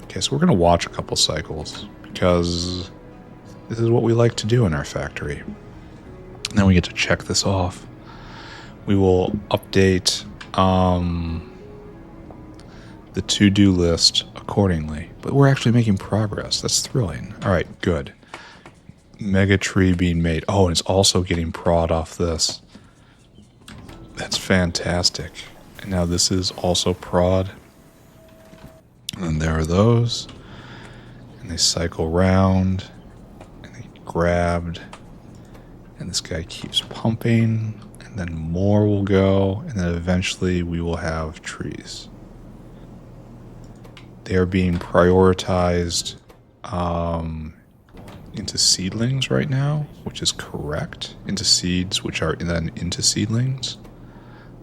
Okay, so we're going to watch a couple cycles, because this is what we like to do in our factory. And then we get to check this off. We will update the to-do list accordingly. But we're actually making progress. That's thrilling. All right, good. Mega tree being made. Oh, and it's also getting prod off this. That's fantastic. And now this is also prod. And there are those. And they cycle round. And they get grabbed. And this guy keeps pumping. And then more will go. And then eventually we will have trees. They are being prioritized into seedlings right now, which is correct. Into seeds, which are then into seedlings.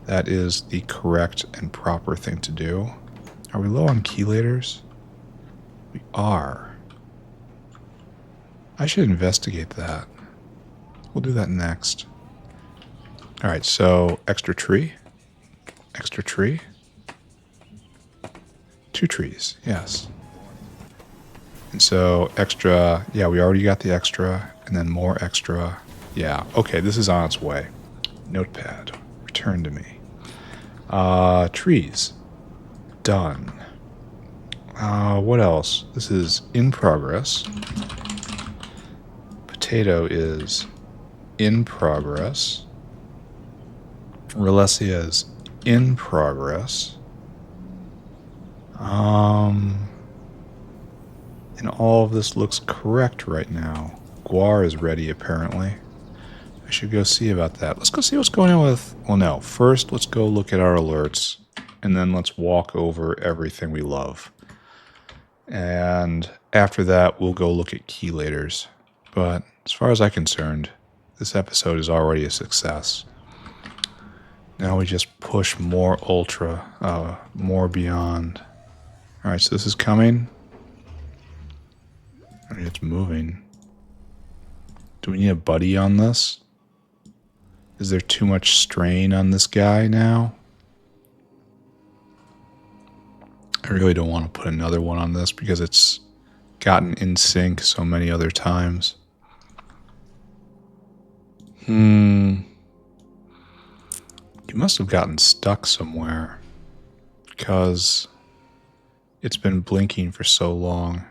That is the correct and proper thing to do. Are we low on chelators? We are. I should investigate that. We'll do that next. Alright, so extra tree. Extra tree. 2 trees, yes. And so extra, yeah, we already got the extra, and then more extra. Yeah, okay, this is on its way. Notepad, return to me. Trees, done. What else? This is in progress. Potato is in progress. Relesia is in progress. And all of this looks correct right now. Guar is ready, apparently. I should go see about that. Let's go see what's going on with... Well, no. First, let's go look at our alerts. And then let's walk over everything we love. And after that, we'll go look at chelators. But as far as I'm concerned, this episode is already a success. Now we just push more ultra, more beyond. Alright, so this is coming. I mean, it's moving. Do we need a buddy on this? Is there too much strain on this guy now? I really don't want to put another one on this because it's gotten in sync so many other times. You must have gotten stuck somewhere because it's been blinking for so long.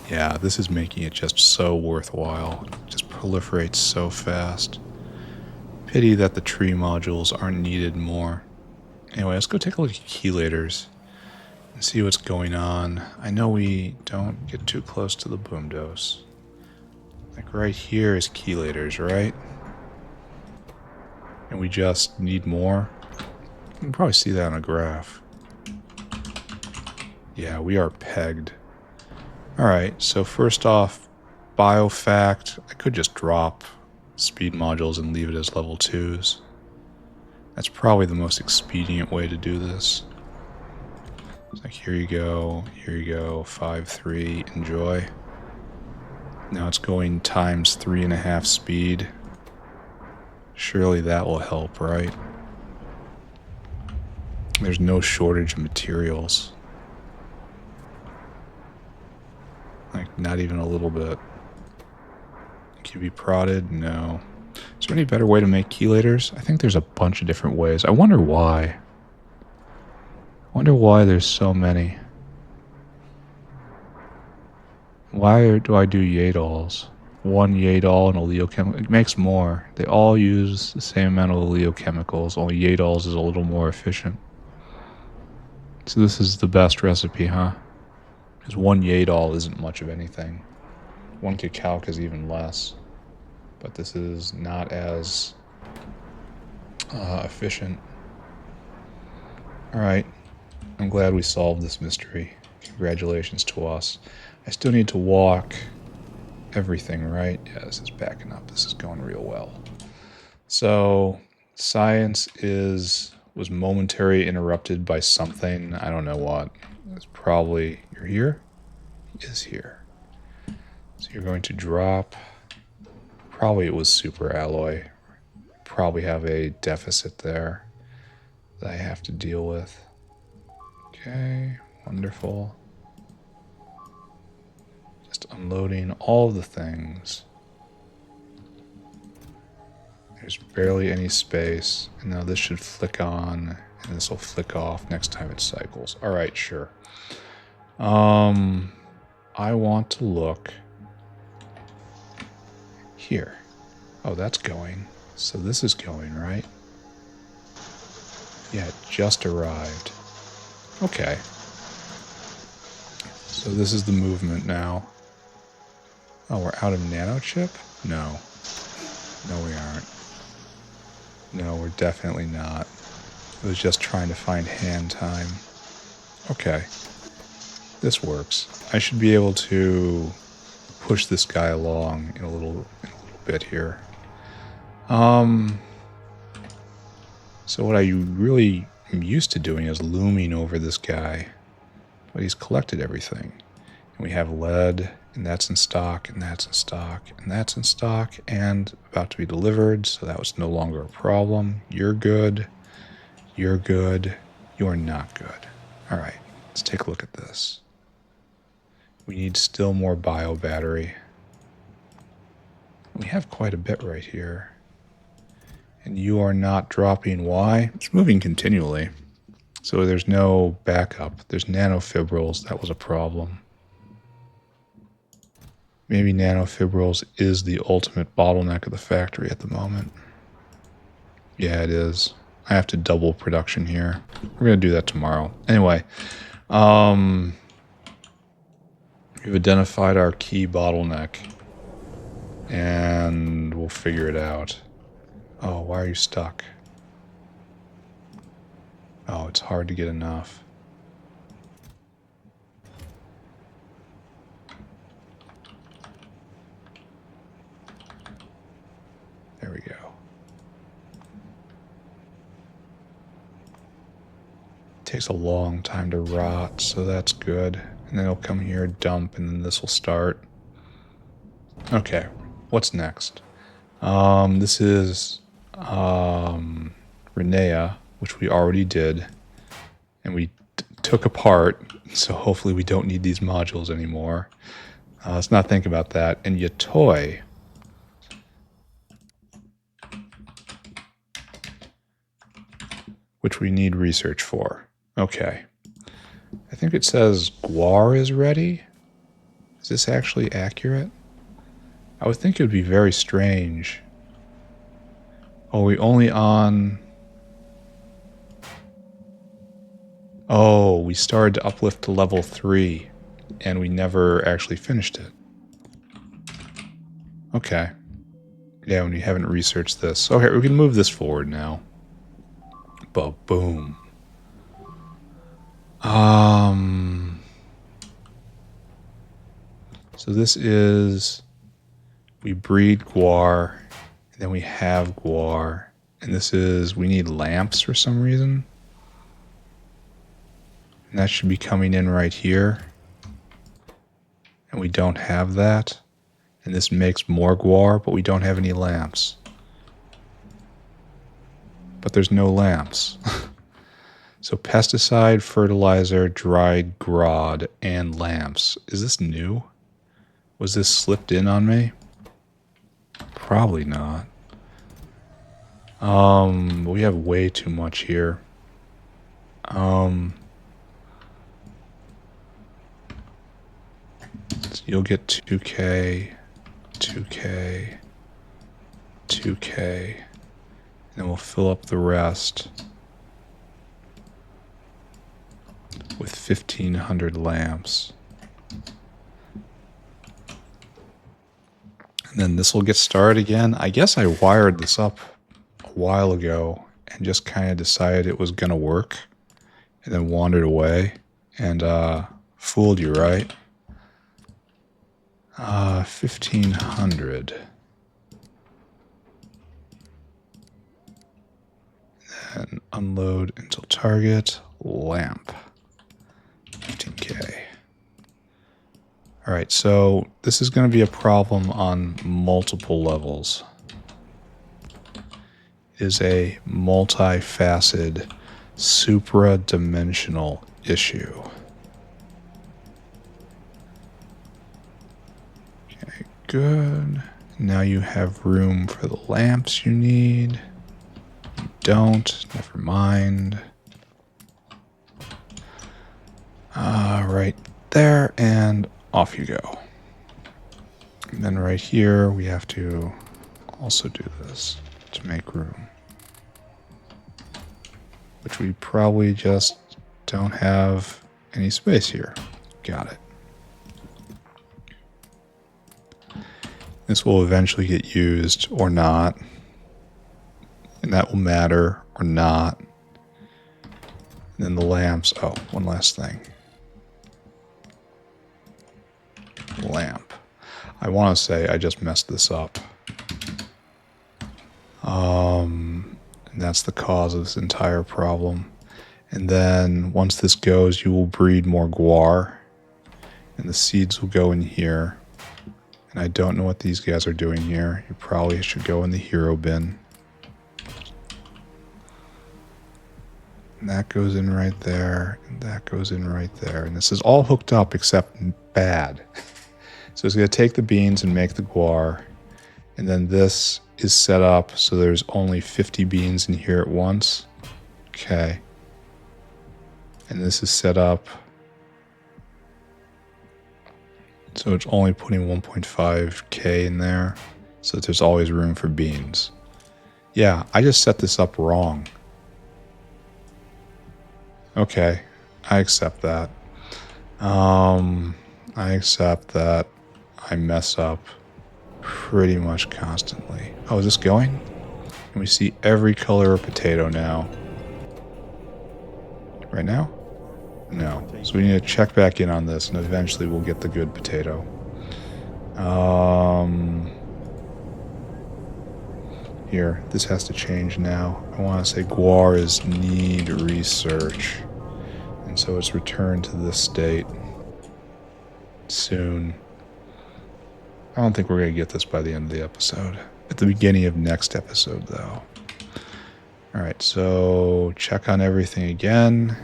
Yeah, this is making it just so worthwhile. It just proliferates so fast. Pity that the tree modules aren't needed more. Anyway, let's go take a look at chelators and see what's going on. I know we don't get too close to the boom dose. Like right here is chelators, right? And we just need more. You can probably see that on a graph. Yeah, we are pegged. Alright, so first off, Biofact. I could just drop speed modules and leave it as level 2s. That's probably the most expedient way to do this. It's like, here you go, 5-3, enjoy. Now it's going times 3.5 speed. Surely that will help, right? There's no shortage of materials. Like, not even a little bit. Can be prodded? No. Is there any better way to make chelators? I think there's a bunch of different ways. I wonder why. I wonder why there's so many. Why do I do Yadals? One Yadal and oleochemical. It makes more. They all use the same amount of oleochemicals, only Yadals is a little more efficient. So this is the best recipe, huh? Because one Yadal isn't much of anything. One Kicalc is even less. But this is not as efficient. Alright. I'm glad we solved this mystery. Congratulations to us. I still need to walk everything, right? Yeah, this is backing up. This is going real well. So, science was momentarily interrupted by something. I don't know what. It's probably... You're here? He is here. So you're going to drop... Probably it was super alloy. Probably have a deficit there that I have to deal with. Okay, wonderful. Just unloading all the things. There's barely any space. And now this should flick on, and this will flick off next time it cycles. Alright, sure. I want to look here. Oh, that's going. So this is going, right? Yeah, it just arrived. Okay. So this is the movement now. Oh, we're out of nanochip? No. No, we aren't. No, we're definitely not. I was just trying to find hand time. Okay. This works. I should be able to push this guy along in a little bit here. So what I really am used to doing is looming over this guy. But he's collected everything. And we have lead, and that's in stock, and that's in stock, and that's in stock, and about to be delivered, so that was no longer a problem. You're good. You're good. You're not good. All right, let's take a look at this. We need still more bio battery. We have quite a bit right here. And you are not dropping. Why? It's moving continually. So there's no backup. There's nanofibrils. That was a problem. Maybe nanofibrils is the ultimate bottleneck of the factory at the moment. Yeah, it is. I have to double production here. We're going to do that tomorrow. Anyway, we've identified our key bottleneck. And we'll figure it out. Oh, why are you stuck? Oh, it's hard to get enough. There we go. It takes a long time to rot, so that's good. And then it'll come here, dump, and then this will start. Okay, what's next? This is Renea, which we already did. And we took apart, so hopefully we don't need these modules anymore. Let's not think about that. And Yatoi, which we need research for. Okay. I think it says Guar is ready. Is this actually accurate? I would think it would be very strange. Oh, we only on... Oh, we started to uplift to level 3, and we never actually finished it. Okay. Yeah, when we haven't researched this. Okay, we can move this forward now. Ba-boom. So this is... We breed Guar, and then we have Guar, and this is... We need lamps for some reason. And that should be coming in right here. And we don't have that. And this makes more Guar, but we don't have any lamps. But there's no lamps. So pesticide, fertilizer, dried grod, and lamps. Is this new? Was this slipped in on me? Probably not. We have way too much here. So you'll get 2K, 2K, 2K, and then we'll fill up the rest with 1,500 lamps. And then this will get started again. I guess I wired this up a while ago and just kind of decided it was going to work and then wandered away and fooled you, right? 1,500. And unload until target. Lamp. 15K. Alright, so this is going to be a problem on multiple levels. It is a multifaceted, supra-dimensional issue. Okay, good. Now you have room for the lamps you need. You don't, never mind. Right there, and off you go. And then right here, we have to also do this to make room. Which we probably just don't have any space here. Got it. This will eventually get used or not. And that will matter or not. And then the lamps. Oh, one last thing. Lamp. I want to say I just messed this up. And that's the cause of this entire problem. And then once this goes, you will breed more guar. And the seeds will go in here. And I don't know what these guys are doing here. You probably should go in the hero bin. And that goes in right there. And that goes in right there. And this is all hooked up except bad. So it's going to take the beans and make the guar. And then this is set up so there's only 50 beans in here at once. Okay. And this is set up so it's only putting 1.5k in there. So that there's always room for beans. Yeah, I just set this up wrong. Okay, I accept that. I accept that I mess up pretty much constantly. Oh, is this going? Can we see every color of potato now? Right now? No. So we need to check back in on this, and eventually we'll get the good potato. Here, this has to change now. I want to say guar is need research. And so it's returned to this state soon. I don't think we're going to get this by the end of the episode. At the beginning of next episode, though. Alright, so check on everything again.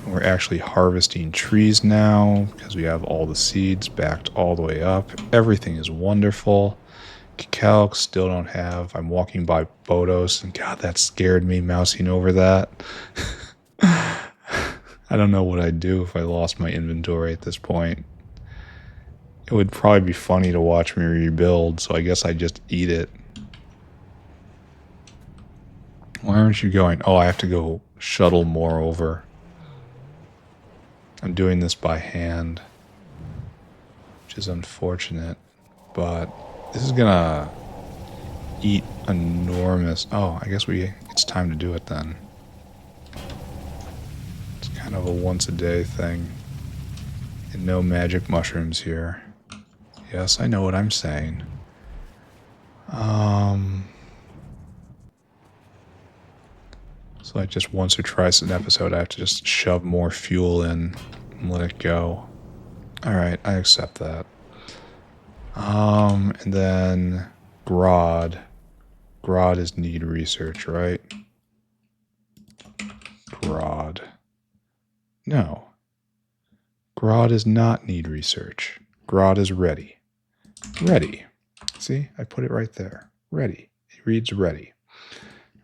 We're actually harvesting trees now because we have all the seeds backed all the way up. Everything is wonderful. Cacao still don't have. I'm walking by Bodos, and God, that scared me mousing over that. I don't know what I'd do if I lost my inventory at this point. It would probably be funny to watch me rebuild, so I guess I'd just eat it. Why aren't you going? Oh, I have to go shuttle more over. I'm doing this by hand, which is unfortunate, but this is gonna eat enormous. Oh, I guess it's time to do it then. It's kind of a once a day thing. And no magic mushrooms here. Yes, I know what I'm saying. So like just once or twice an episode, I have to just shove more fuel in and let it go. Alright, I accept that. And then Grod. Grod is need research, right? Grod. No. Grod is not need research. Grod is ready. Ready. See, I put it right there. Ready. It reads ready.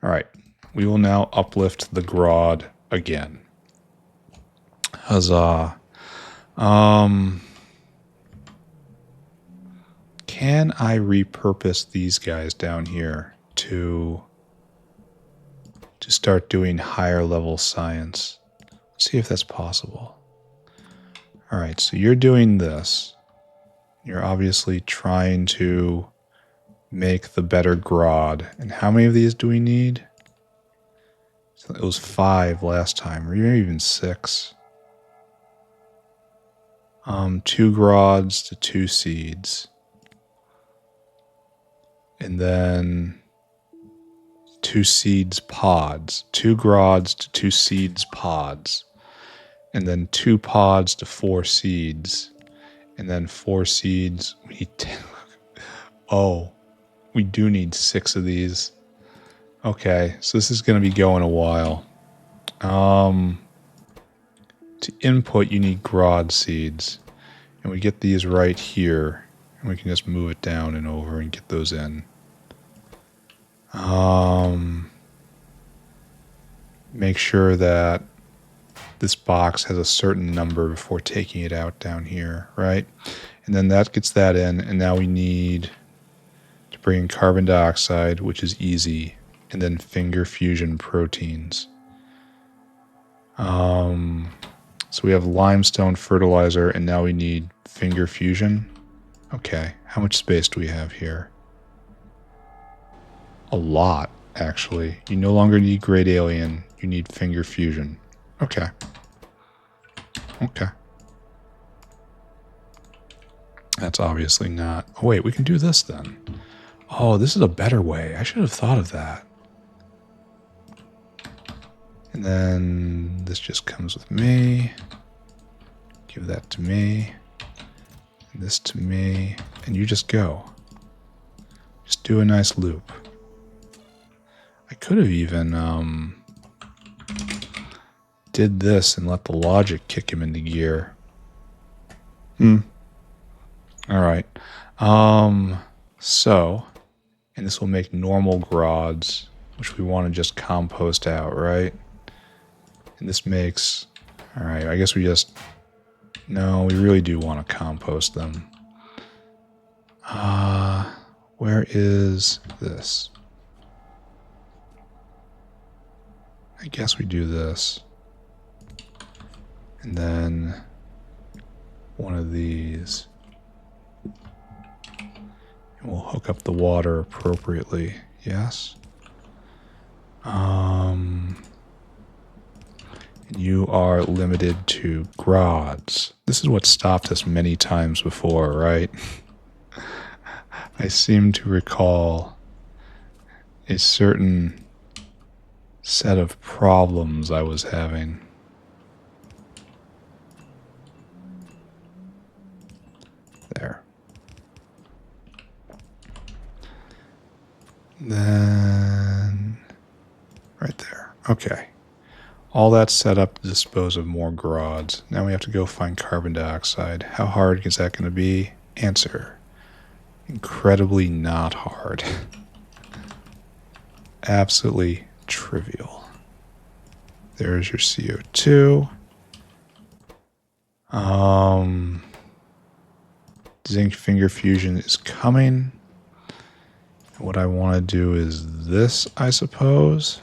Alright. We will now uplift the Grod again. Huzzah. Can I repurpose these guys down here to start doing higher level science? Let's see if that's possible. Alright, so you're doing this. You're obviously trying to make the better Grod. And how many of these do we need? So it was 5 last time, or maybe even 6. 2 Grods to 2 seeds. And then 2 seeds pods. 2 Grods to 2 seeds pods. And then 2 pods to 4 seeds. And then 4 seeds. We need 10. Oh, we do need 6 of these. Okay, so this is going to be going a while. To input, you need Grod seeds. And we get these right here. And we can just move it down and over and get those in. Make sure that this box has a certain number before taking it out down here, right? And then that gets that in, and now we need to bring in carbon dioxide, which is easy, and then finger fusion proteins. So we have limestone fertilizer, and now we need finger fusion. Okay, how much space do we have here? A lot, actually. You no longer need Great Alien. You need finger fusion. Okay. Okay. That's obviously not... Oh, wait, we can do this then. Oh, this is a better way. I should have thought of that. And then this just comes with me. Give that to me. And this to me. And you just go. Just do a nice loop. I could have even did this and let the logic kick him into gear. Alright. So, and this will make normal grods, which we want to just compost out, right? And this makes... Alright, I guess we just... No, we really do want to compost them. Where is this? I guess we do this. And then one of these. And we'll hook up the water appropriately. Yes. And you are limited to grods. This is what stopped us many times before, right? I seem to recall a certain set of problems I was having. There. Then right there. Okay. All that's set up to dispose of more grods. Now we have to go find carbon dioxide. How hard is that going to be? Answer. Incredibly not hard. Absolutely trivial. There's your CO2. Zinc finger fusion is coming. What I want to do is this, I suppose.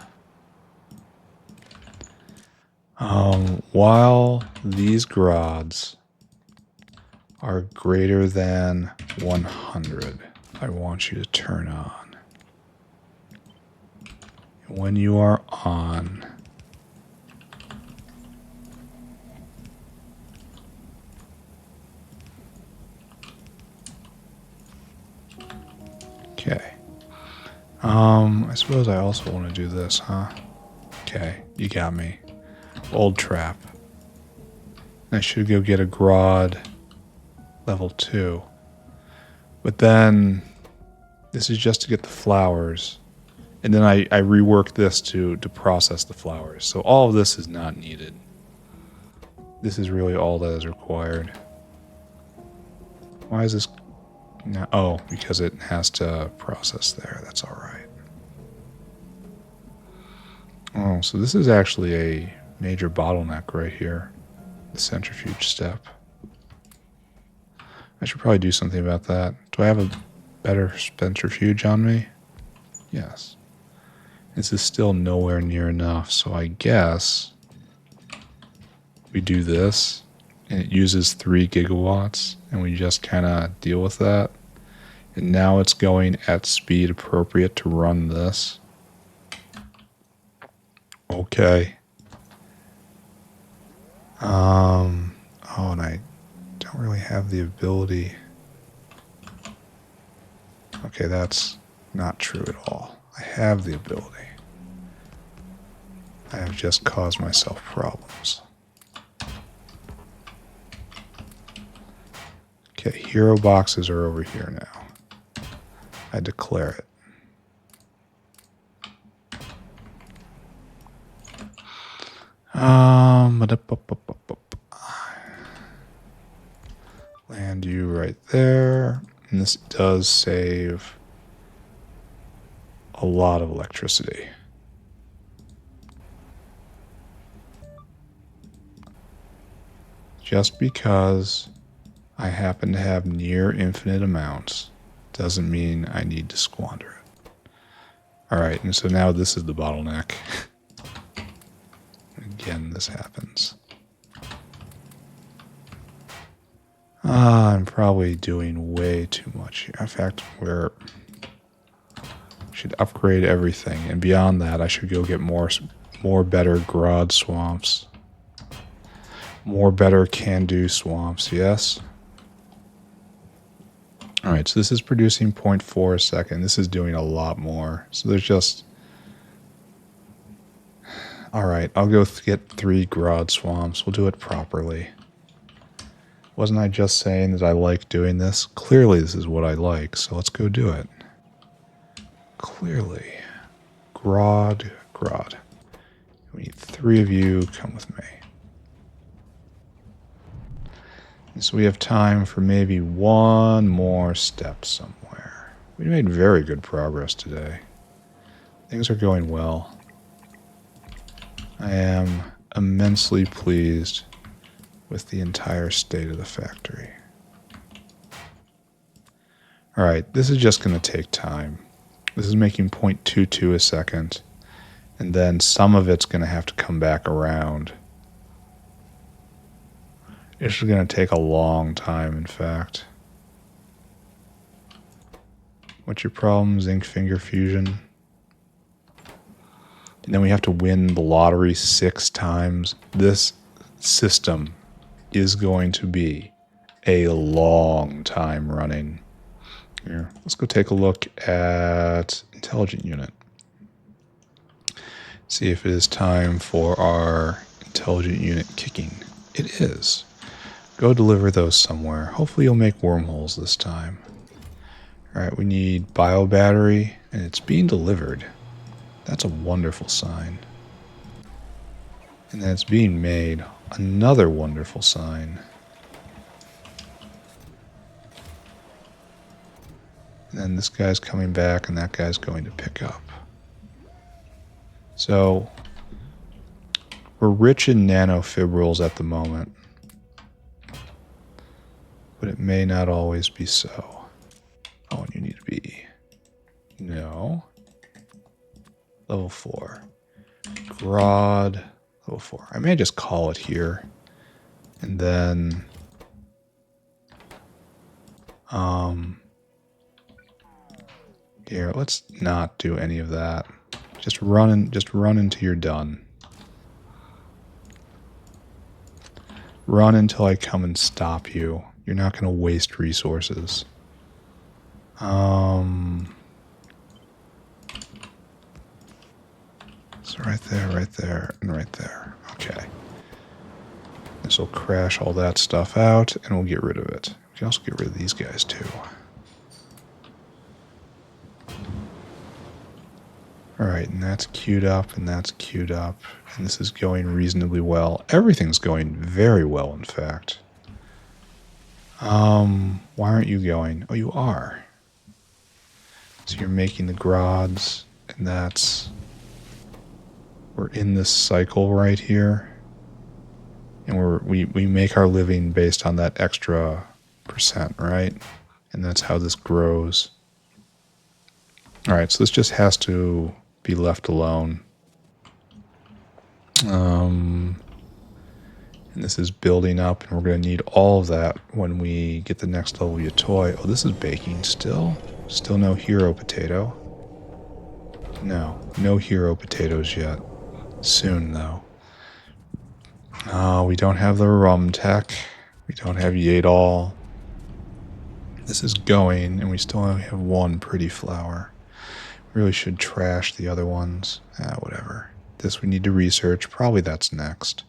While these grods are greater than 100, I want you to turn on. When you are on, okay. I suppose I also want to do this, huh? Okay, you got me. Old trap. I should go get a grod level 2. But then this is just to get the flowers. And then I rework this to process the flowers. So all of this is not needed. This is really all that is required. Why is this... No, oh, because it has to process there. That's all right. Oh, so this is actually a major bottleneck right here. The centrifuge step. I should probably do something about that. Do I have a better centrifuge on me? Yes. This is still nowhere near enough, so I guess we do this, and it uses 3 gigawatts, and we just kind of deal with that. And now it's going at speed appropriate to run this. Okay. Oh, and I don't really have the ability. Okay, that's not true at all. I have the ability. I have just caused myself problems. Okay, hero boxes are over here now. I declare it. Land you right there. And this does save a lot of electricity. Just because I happen to have near infinite amounts doesn't mean I need to squander it. Alright, and so now this is the bottleneck. Again, this happens. I'm probably doing way too much here. In fact, we should upgrade everything. And beyond that, I should go get more better grod swamps. More better can-do swamps, yes? Alright, so this is producing 0.4 a second. This is doing a lot more. So there's just... Alright, I'll go get 3 grod swamps. We'll do it properly. Wasn't I just saying that I like doing this? Clearly this is what I like, so let's go do it. Clearly. Grod. We need 3 of you. Come with me. And so we have time for maybe one more step somewhere. We made very good progress today. Things are going well. I am immensely pleased with the entire state of the factory. Alright, this is just going to take time. This is making 0.22 a second, and then some of it's going to have to come back around. It's going to take a long time, in fact. What's your problem, Zinc Finger Fusion? And then we have to win the lottery 6 times. This system is going to be a long time running. Here, let's go take a look at Intelligent Unit. See if it is time for our Intelligent Unit kicking. It is. Go deliver those somewhere. Hopefully you'll make wormholes this time. Alright, we need bio battery, and it's being delivered. That's a wonderful sign. And then it's being made. Another wonderful sign. And then this guy's coming back, and that guy's going to pick up. So, we're rich in nanofibrils at the moment. But it may not always be so. Oh, and you need to be... No. Level 4. Grodd. Level 4. I may just call it here. And then... Here, let's not do any of that. Just run until you're done. Run until I come and stop you. You're not going to waste resources. So right there, and right there. Okay. This will crash all that stuff out, and we'll get rid of it. We can also get rid of these guys, too. Alright, and that's queued up, and that's queued up. And this is going reasonably well. Everything's going very well, in fact. Why aren't you going? Oh, you are. So you're making the Grodds, and that's... We're in this cycle right here. And we make our living based on that extra %, right? And that's how this grows. Alright, so this just has to be left alone. And this is building up, and we're going to need all of that when we get the next level of your toy. Oh, this is baking still? Still no hero potato? No hero potatoes yet. Soon, though. We don't have the rum tech. We don't have Yadol. This is going, and we still only have one pretty flower. Really should trash the other ones. Whatever. This we need to research. Probably that's next.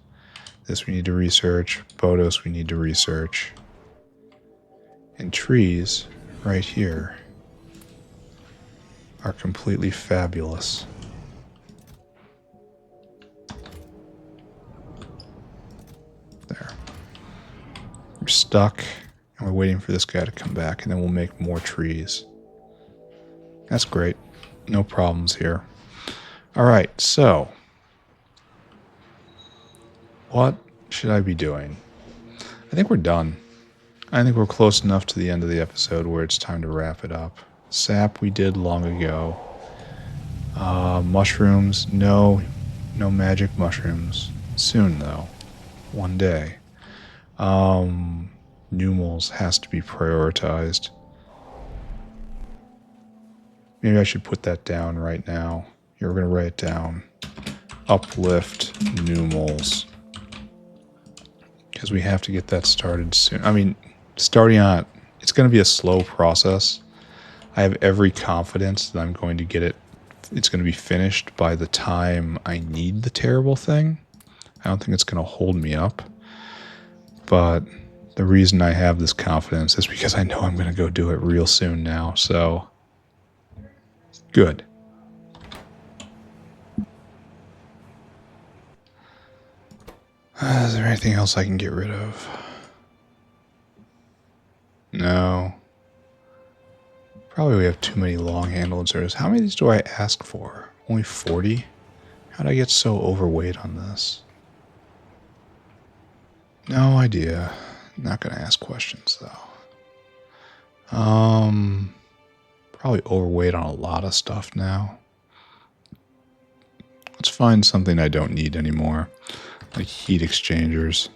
This we need to research. Bodos we need to research. And trees, right here, are completely fabulous. There. We're stuck, and we're waiting for this guy to come back, and then we'll make more trees. That's great. No problems here. Alright, so... What should I be doing? I think we're done. I think we're close enough to the end of the episode where it's time to wrap it up. Sap we did long ago. Mushrooms, no magic mushrooms. Soon, though. One day. Numels has to be prioritized. Maybe I should put that down right now. Here, we're going to write it down. Uplift Numels. Because we have to get that started soon. I mean, starting on it, it's going to be a slow process. I have every confidence that I'm going to get it. It's going to be finished by the time I need the terrible thing. I don't think it's going to hold me up. But the reason I have this confidence is because I know I'm going to go do it real soon now. So, good. Is there anything else I can get rid of? No. Probably we have too many long handle inserters. How many of these do I ask for? Only 40? How'd I get so overweight on this? No idea. Not gonna ask questions though. Probably overweight on a lot of stuff now. Let's find something I don't need anymore. Like heat exchangers.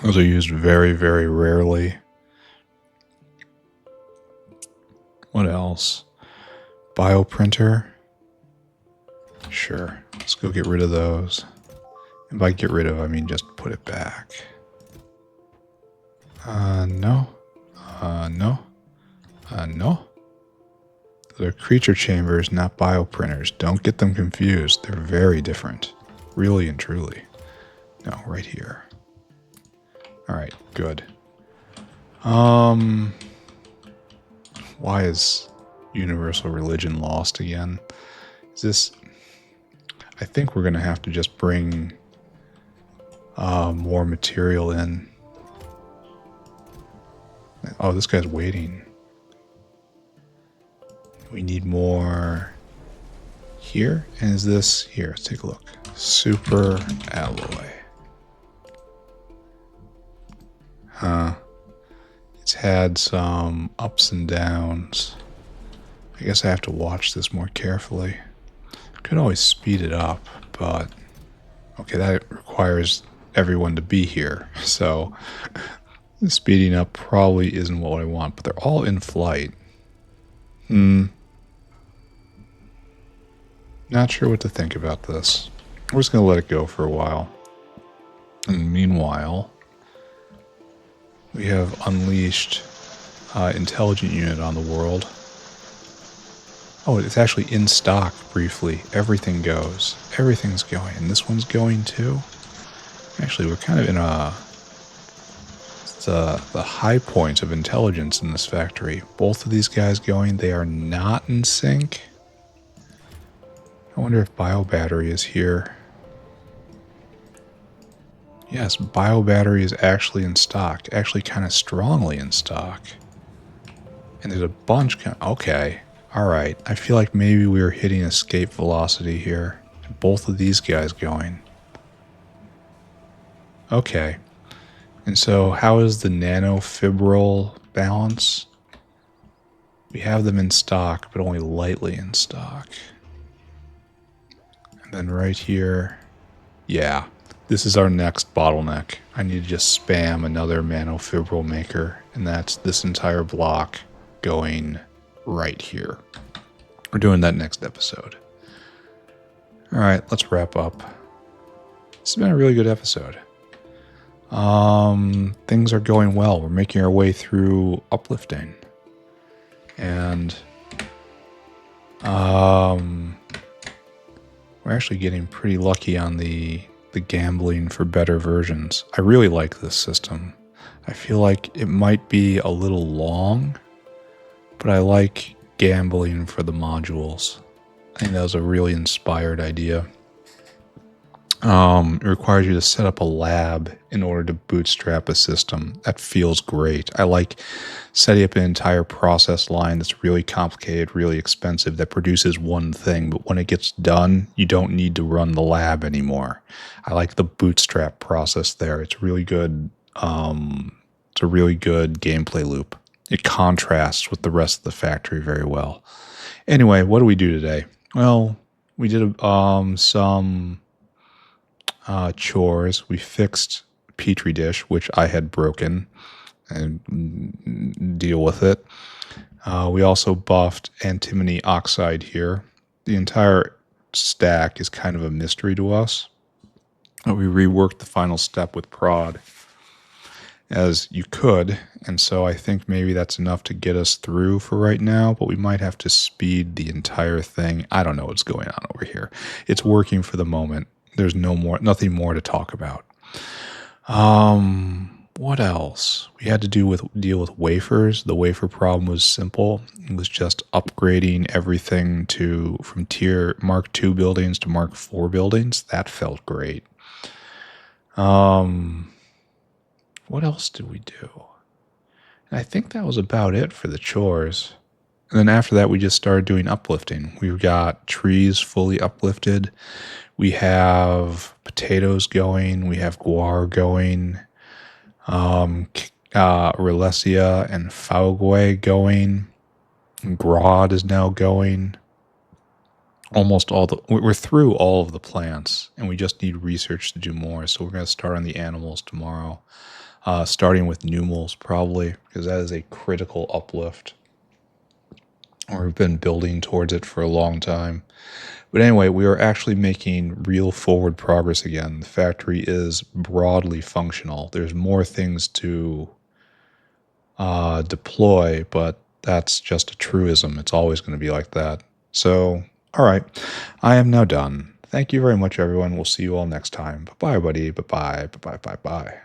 Those are used very, very rarely. What else? Bioprinter? Sure. Let's go get rid of those. And by get rid of, I mean just put it back. No. No. No. They're creature chambers, not bioprinters. Don't get them confused. They're very different. Really and truly. No, right here. Alright, good. Why is universal religion lost again? Is this... I think we're going to have to just bring more material in. Oh, this guy's waiting. We need more here. And is this here? Let's take a look. Super alloy. Huh. It's had some ups and downs. I guess I have to watch this more carefully. Could always speed it up, but okay, that requires everyone to be here. So speeding up probably isn't what I want, but they're all in flight. Not sure what to think about this. We're just going to let it go for a while. And meanwhile, we have unleashed intelligent unit on the world. Oh, it's actually in stock briefly. Everything goes. Everything's going. And this one's going too? Actually, we're kind of in the high point of intelligence in this factory. Both of these guys going. They are not in sync. I wonder if biobattery is here. Yes, biobattery is actually in stock. Actually kind of strongly in stock. And there's a bunch. Okay. Alright. I feel like maybe we were hitting escape velocity here. Both of these guys going. Okay. And so how is the nanofibril balance? We have them in stock, but only lightly in stock. And then right here. Yeah. This is our next bottleneck. I need to just spam another nanofibril maker. And that's this entire block going right here. We're doing that next episode. Alright, let's wrap up. This has been a really good episode. Things are going well. We're making our way through uplifting. And we're actually getting pretty lucky on the gambling for better versions. I really like this system. I feel like it might be a little long, but I like gambling for the modules. I think that was a really inspired idea. It requires you to set up a lab in order to bootstrap a system. That feels great. I like setting up an entire process line that's really complicated, really expensive, that produces one thing, but when it gets done, you don't need to run the lab anymore. I like the bootstrap process there. It's really good. It's a really good gameplay loop. It contrasts with the rest of the factory very well. Anyway, what do we do today? Well, we did some chores. We fixed Petri dish, which I had broken, and deal with it. We also buffed antimony oxide here. The entire stack is kind of a mystery to us. We reworked the final step with prod, as you could, and so I think maybe that's enough to get us through for right now, but we might have to speed the entire thing. I don't know what's going on over here. It's working for the moment. There's nothing more to talk about. What else? We had to deal with wafers. The wafer problem was simple. It was just upgrading everything from tier Mark II buildings to Mark IV buildings. That felt great. What else did we do? And I think that was about it for the chores. And then after that, we just started doing uplifting. We've got trees fully uplifted. We have potatoes going. We have guar going. Relesia and Faugway going. Grod is now going. We're through all of the plants, and we just need research to do more. So we're going to start on the animals tomorrow, starting with numals probably, because that is a critical uplift. We've been building towards it for a long time. But anyway, we are actually making real forward progress again. The factory is broadly functional. There's more things to deploy, but that's just a truism. It's always going to be like that. So, all right, I am now done. Thank you very much, everyone. We'll see you all next time. Bye-bye, buddy. Bye-bye. Bye-bye. Bye-bye.